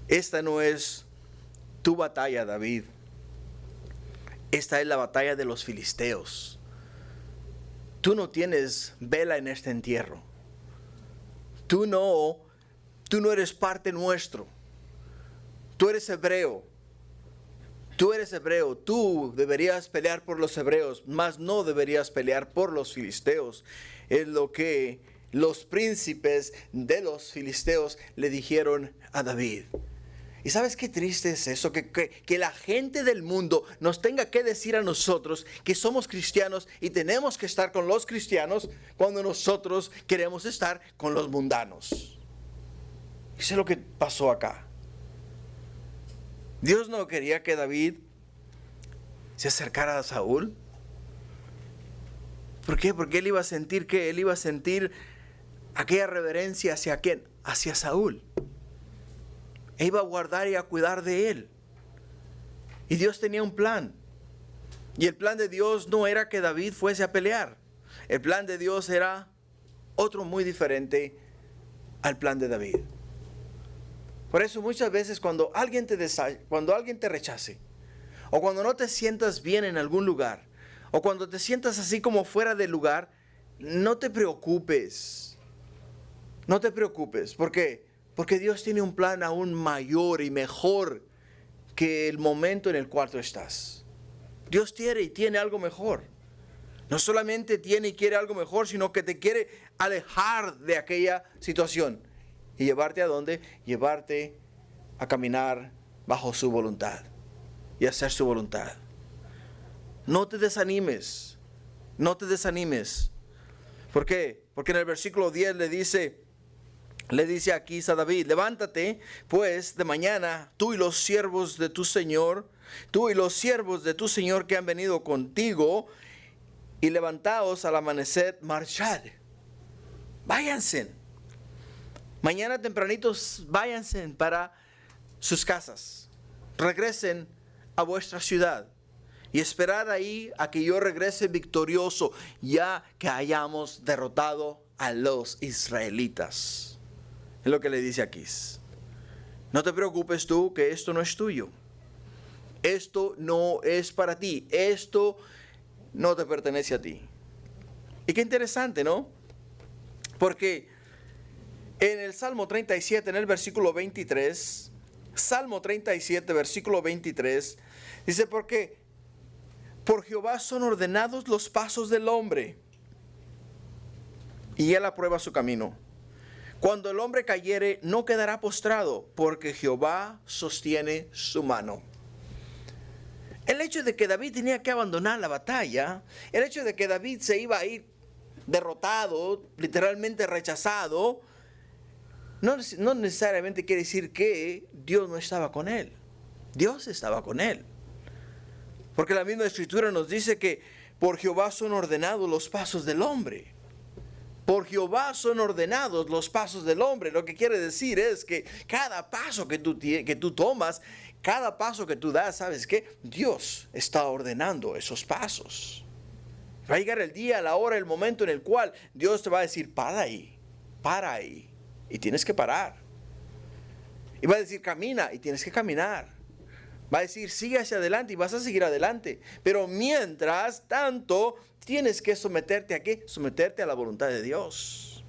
Esta no es tu batalla, David. Esta es la batalla de los filisteos. Tú no tienes vela en este entierro. Tú no eres parte nuestro. Tú eres hebreo. Tú eres hebreo. Tú deberías pelear por los hebreos, mas no deberías pelear por los filisteos. Es lo que los príncipes de los filisteos le dijeron a David. ¿Y sabes qué triste es eso? Que la gente del mundo nos tenga que decir a nosotros que somos cristianos y tenemos que estar con los cristianos cuando nosotros queremos estar con los mundanos. Eso es lo que pasó acá. Dios no quería que David se acercara a Saúl? ¿Por qué? Porque él iba a sentir que él iba a sentir aquella reverencia hacia quién, hacia Saúl. E iba a guardar y a cuidar de él. Y Dios tenía un plan. Y el plan de Dios no era que David fuese a pelear. El plan de Dios era otro muy diferente al plan de David. Por eso muchas veces cuando alguien te rechace, o cuando no te sientas bien en algún lugar, o cuando te sientas así como fuera del lugar, no te preocupes. No te preocupes. ¿Por qué? Porque Dios tiene un plan aún mayor y mejor que el momento en el cual tú estás. Dios tiene y tiene algo mejor. No solamente tiene y quiere algo mejor, sino que te quiere alejar de aquella situación. ¿Y llevarte a dónde? Llevarte a caminar bajo su voluntad y hacer su voluntad. No te desanimes. No te desanimes. ¿Por qué? Porque en el versículo 10 le dice aquí a David: levántate pues de mañana, tú y los siervos de tu Señor, que han venido contigo, y levantaos al amanecer, marchad. Váyanse. Mañana tempranitos váyanse para sus casas. Regresen a vuestra ciudad. Y esperad ahí a que yo regrese victorioso, ya que hayamos derrotado a los israelitas. Es lo que le dice aquí. No te preocupes tú, que esto no es tuyo. Esto no es para ti. Esto no te pertenece a ti. Y qué interesante, ¿no? Porque en el Salmo 37, en el versículo 23, Salmo 37, versículo 23, dice: porque por Jehová son ordenados los pasos del hombre, y él aprueba su camino. Cuando el hombre cayere, no quedará postrado, porque Jehová sostiene su mano. El hecho de que David tenía que abandonar la batalla, el hecho de que David se iba a ir derrotado, literalmente rechazado, no necesariamente quiere decir que Dios no estaba con él. Dios estaba con él. Porque la misma Escritura nos dice que por Jehová son ordenados los pasos del hombre. Por Jehová son ordenados los pasos del hombre. Lo que quiere decir es que cada paso que tú tomas, cada paso que tú das, ¿sabes qué? Dios está ordenando esos pasos. Va a llegar el día, la hora, el momento en el cual Dios te va a decir: para ahí. Y tienes que parar. Y va a decir: camina, y tienes que caminar. Va a decir: sigue hacia adelante, y vas a seguir adelante. Pero mientras tanto, tienes que someterte ¿a qué? Someterte a la voluntad de Dios.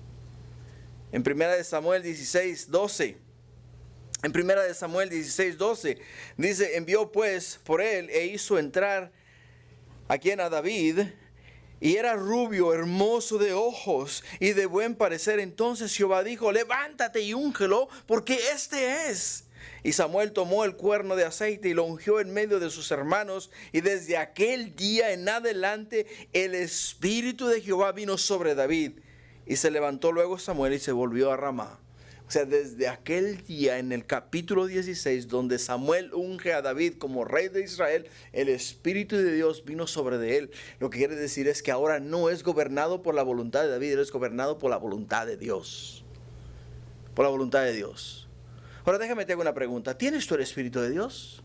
En 1 Samuel 16:12. En 1 Samuel 16:12 dice: envió pues por él e hizo entrar a David, y era rubio, hermoso de ojos y de buen parecer. Entonces Jehová dijo: levántate y úngelo, porque este es. Y Samuel tomó el cuerno de aceite y lo ungió en medio de sus hermanos. Y desde aquel día en adelante el Espíritu de Jehová vino sobre David. Y se levantó luego Samuel y se volvió a Ramá. O sea, desde aquel día en el capítulo 16, donde Samuel unge a David como rey de Israel, el Espíritu de Dios vino sobre de él. Lo que quiere decir es que ahora no es gobernado por la voluntad de David, él es gobernado por la voluntad de Dios. Por la voluntad de Dios. Ahora déjame te hago una pregunta. ¿Tienes tú el Espíritu de Dios?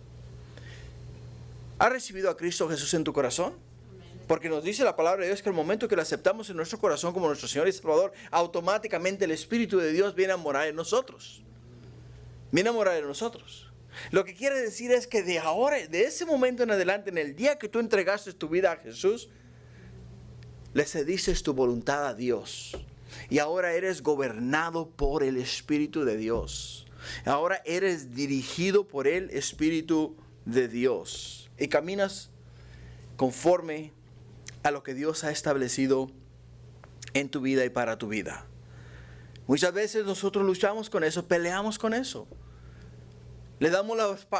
¿Has recibido a Cristo Jesús en tu corazón? Porque nos dice la palabra de Dios que el momento que lo aceptamos en nuestro corazón como nuestro Señor y Salvador, automáticamente el Espíritu de Dios viene a morar en nosotros. Viene a morar en nosotros. Lo que quiere decir es que de ahora, de ese momento en adelante, en el día que tú entregaste tu vida a Jesús, le cediste tu voluntad a Dios. Y ahora eres gobernado por el Espíritu de Dios. Ahora eres dirigido por el Espíritu de Dios. Y caminas conforme a lo que Dios ha establecido en tu vida y para tu vida. Muchas veces nosotros luchamos con eso, peleamos con eso. Le damos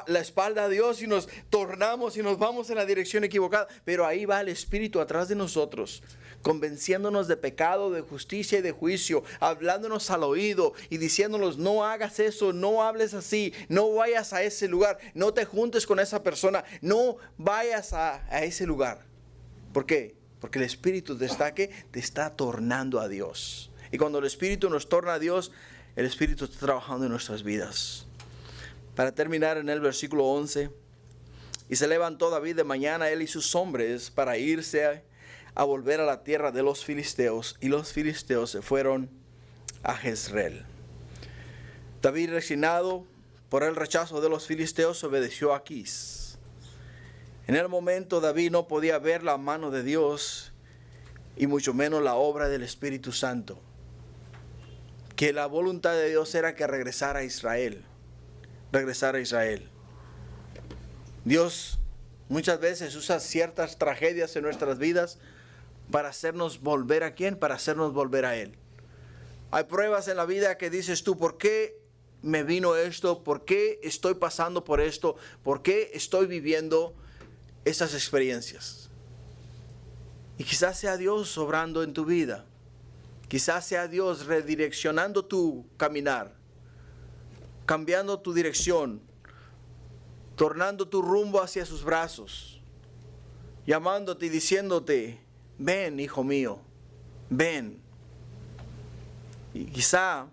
la espalda a Dios y nos tornamos y nos vamos en la dirección equivocada. Pero ahí va el Espíritu atrás de nosotros, convenciéndonos de pecado, de justicia y de juicio, hablándonos al oído y diciéndonos: no hagas eso, no hables así, no vayas a ese lugar, no te juntes con esa persona, no vayas a ese lugar. ¿Por qué? Porque el Espíritu te está tornando a Dios. Y cuando el Espíritu nos torna a Dios, el Espíritu está trabajando en nuestras vidas. Para terminar, en el versículo 11, y se levantó David de mañana, él y sus hombres, para irse a volver a la tierra de los filisteos, y los filisteos se fueron a Jezreel. David, resignado por el rechazo de los filisteos, obedeció a Aquís. En el momento David no podía ver la mano de Dios y mucho menos la obra del Espíritu Santo. Que la voluntad de Dios era que regresara a Israel. Dios muchas veces usa ciertas tragedias en nuestras vidas para hacernos volver ¿a quién? Para hacernos volver a Él. Hay pruebas en la vida que dices tú: ¿por qué me vino esto? ¿Por qué estoy pasando por esto? ¿Por qué estoy viviendo estas experiencias? Y quizás sea Dios obrando en tu vida. Quizás sea Dios redireccionando tu caminar, cambiando tu dirección, tornando tu rumbo hacia sus brazos, llamándote y diciéndote: ven, hijo mío, ven. Y quizá,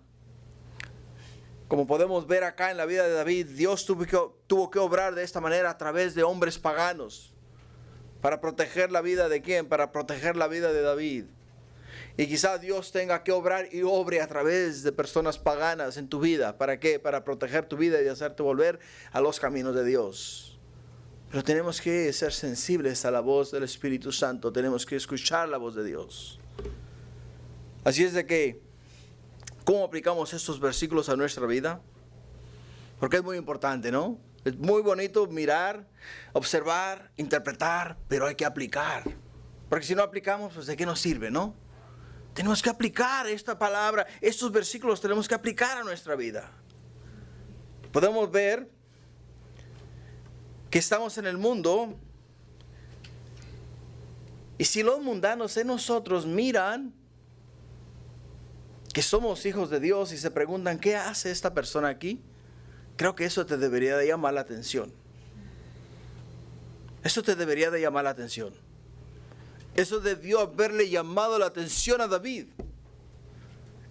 como podemos ver acá en la vida de David, Dios tuvo que obrar de esta manera a través de hombres paganos. ¿Para proteger la vida de quién? Para proteger la vida de David. Y quizá Dios tenga que obrar y obre a través de personas paganas en tu vida. ¿Para qué? Para proteger tu vida y hacerte volver a los caminos de Dios. Pero tenemos que ser sensibles a la voz del Espíritu Santo. Tenemos que escuchar la voz de Dios. Así es de que, ¿cómo aplicamos estos versículos a nuestra vida? Porque es muy importante, ¿no? Es muy bonito mirar, observar, interpretar, pero hay que aplicar. Porque si no aplicamos, pues ¿de qué nos sirve, no? Tenemos que aplicar esta palabra, estos versículos tenemos que aplicar a nuestra vida. Podemos ver que estamos en el mundo, y si los mundanos en nosotros miran que somos hijos de Dios y se preguntan: ¿qué hace esta persona aquí? Creo que eso te debería de llamar la atención. Eso te debería de llamar la atención. Eso debió haberle llamado la atención a David.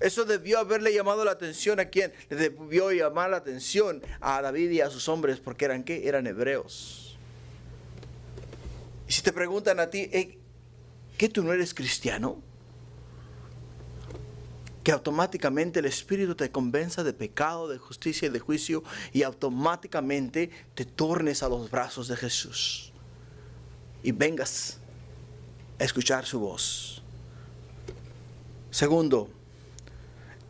Eso debió haberle llamado la atención ¿a quién? Le debió llamar la atención a David y a sus hombres, porque eran ¿qué? Eran hebreos. Y si te preguntan a ti: ¿qué tú no eres cristiano? Que automáticamente el Espíritu te convenza de pecado, de justicia y de juicio, y automáticamente te tornes a los brazos de Jesús y vengas a escuchar su voz. Segundo,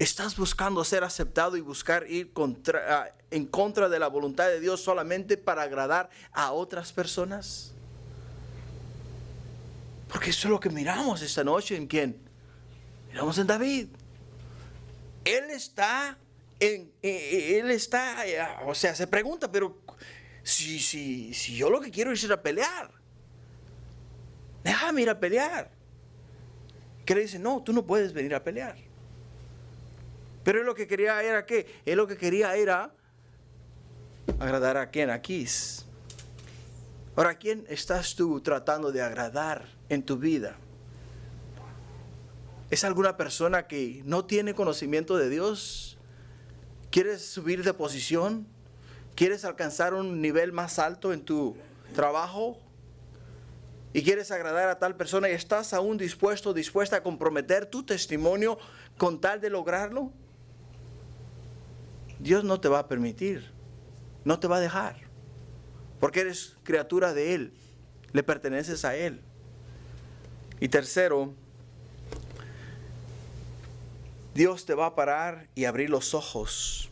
¿estás buscando ser aceptado y buscar ir en contra de la voluntad de Dios solamente para agradar a otras personas? Porque eso es lo que miramos esta noche. ¿En quién? Miramos en David. Él está, o sea, se pregunta: pero si yo lo que quiero es ir a pelear, déjame ir a pelear. Que le dice: no, tú no puedes venir a pelear. Pero él lo que quería era ¿qué? Él lo que quería era agradar a quién, a Aquís. Ahora, ¿a quién estás tú tratando de agradar en tu vida? ¿Es alguna persona que no tiene conocimiento de Dios? ¿Quieres subir de posición? ¿Quieres alcanzar un nivel más alto en tu trabajo? ¿Y quieres agradar a tal persona y estás aún dispuesta a comprometer tu testimonio con tal de lograrlo? Dios no te va a permitir, no te va a dejar, porque eres criatura de Él, le perteneces a Él. Y tercero, Dios te va a parar y abrir los ojos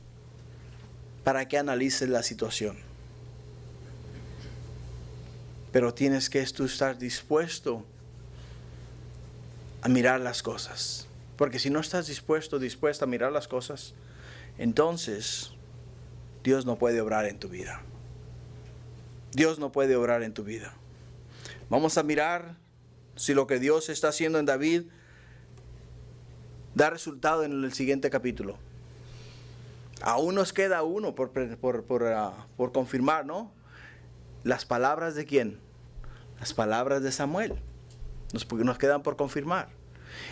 para que analices la situación. Pero tienes que tú estar dispuesto a mirar las cosas. Porque si no estás dispuesta a mirar las cosas, entonces Dios no puede obrar en tu vida. Dios no puede obrar en tu vida. Vamos a mirar si lo que Dios está haciendo en David da resultado en el siguiente capítulo. Aún nos queda uno por confirmar, ¿no? Las palabras de ¿quién? Las palabras de Samuel. Nos quedan por confirmar.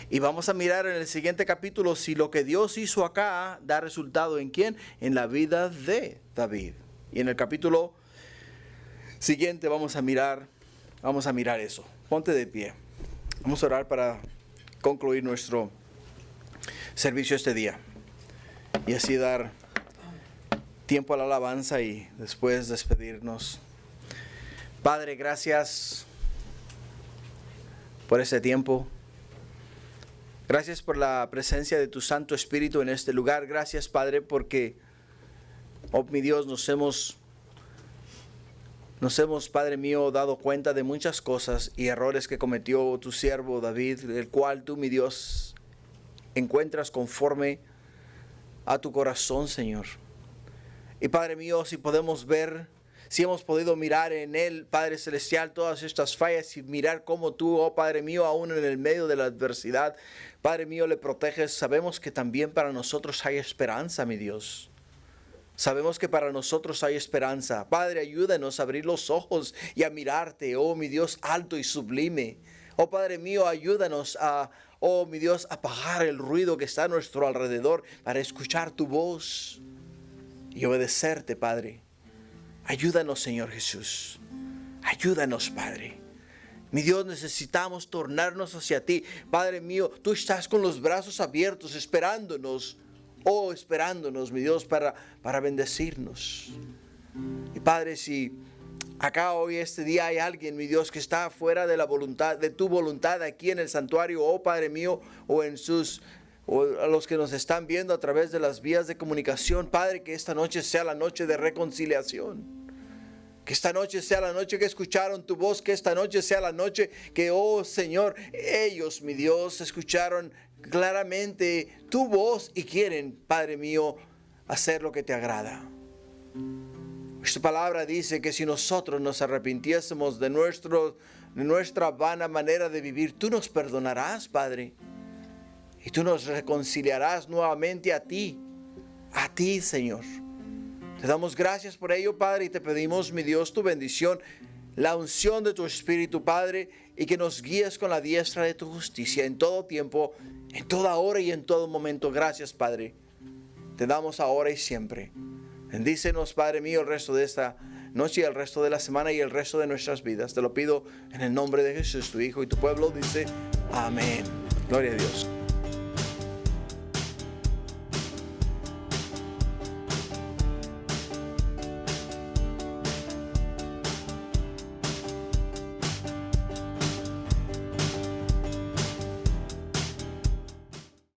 Y vamos a mirar en el siguiente capítulo si lo que Dios hizo acá da resultado en ¿quién? En la vida de David. Y en el capítulo siguiente vamos a mirar eso. Ponte de pie. Vamos a orar para concluir nuestro servicio este día. Y así dar tiempo a la alabanza y después despedirnos. Padre, gracias por este tiempo. Gracias por la presencia de tu Santo Espíritu en este lugar. Gracias, Padre, porque, oh mi Dios, nos hemos, Padre mío, dado cuenta de muchas cosas y errores que cometió tu siervo David, el cual tú, mi Dios, encuentras conforme a tu corazón, Señor. Y Padre mío, si hemos podido mirar en Él, Padre Celestial, todas estas fallas y mirar cómo tú, oh Padre mío, aún en el medio de la adversidad, Padre mío, le proteges. Sabemos que también para nosotros hay esperanza, mi Dios. Sabemos que para nosotros hay esperanza. Padre, ayúdanos a abrir los ojos y a mirarte, oh mi Dios, alto y sublime. Oh Padre mío, ayúdanos oh mi Dios, apagar el ruido que está a nuestro alrededor para escuchar tu voz y obedecerte, Padre. Ayúdanos, Señor Jesús. Ayúdanos, Padre. Mi Dios, necesitamos tornarnos hacia ti. Padre mío, tú estás con los brazos abiertos esperándonos, mi Dios, para bendecirnos. Y Padre, si acá hoy, este día, hay alguien, mi Dios, que está fuera de la voluntad, de tu voluntad aquí en el santuario, oh Padre mío, o a los que nos están viendo a través de las vías de comunicación, Padre, que esta noche sea la noche de reconciliación. Que esta noche sea la noche que escucharon tu voz, que esta noche sea la noche que, oh Señor, ellos, mi Dios, escucharon claramente tu voz y quieren, Padre mío, hacer lo que te agrada. Esta palabra dice que si nosotros nos arrepintiésemos de nuestra vana manera de vivir, tú nos perdonarás, Padre. Y tú nos reconciliarás nuevamente a ti, Señor. Te damos gracias por ello, Padre, y te pedimos, mi Dios, tu bendición, la unción de tu Espíritu, Padre, y que nos guíes con la diestra de tu justicia en todo tiempo, en toda hora y en todo momento. Gracias, Padre. Te damos ahora y siempre. Bendícenos, Padre mío, el resto de esta noche y el resto de la semana y el resto de nuestras vidas. Te lo pido en el nombre de Jesús, tu Hijo, y tu pueblo dice amén. Gloria a Dios.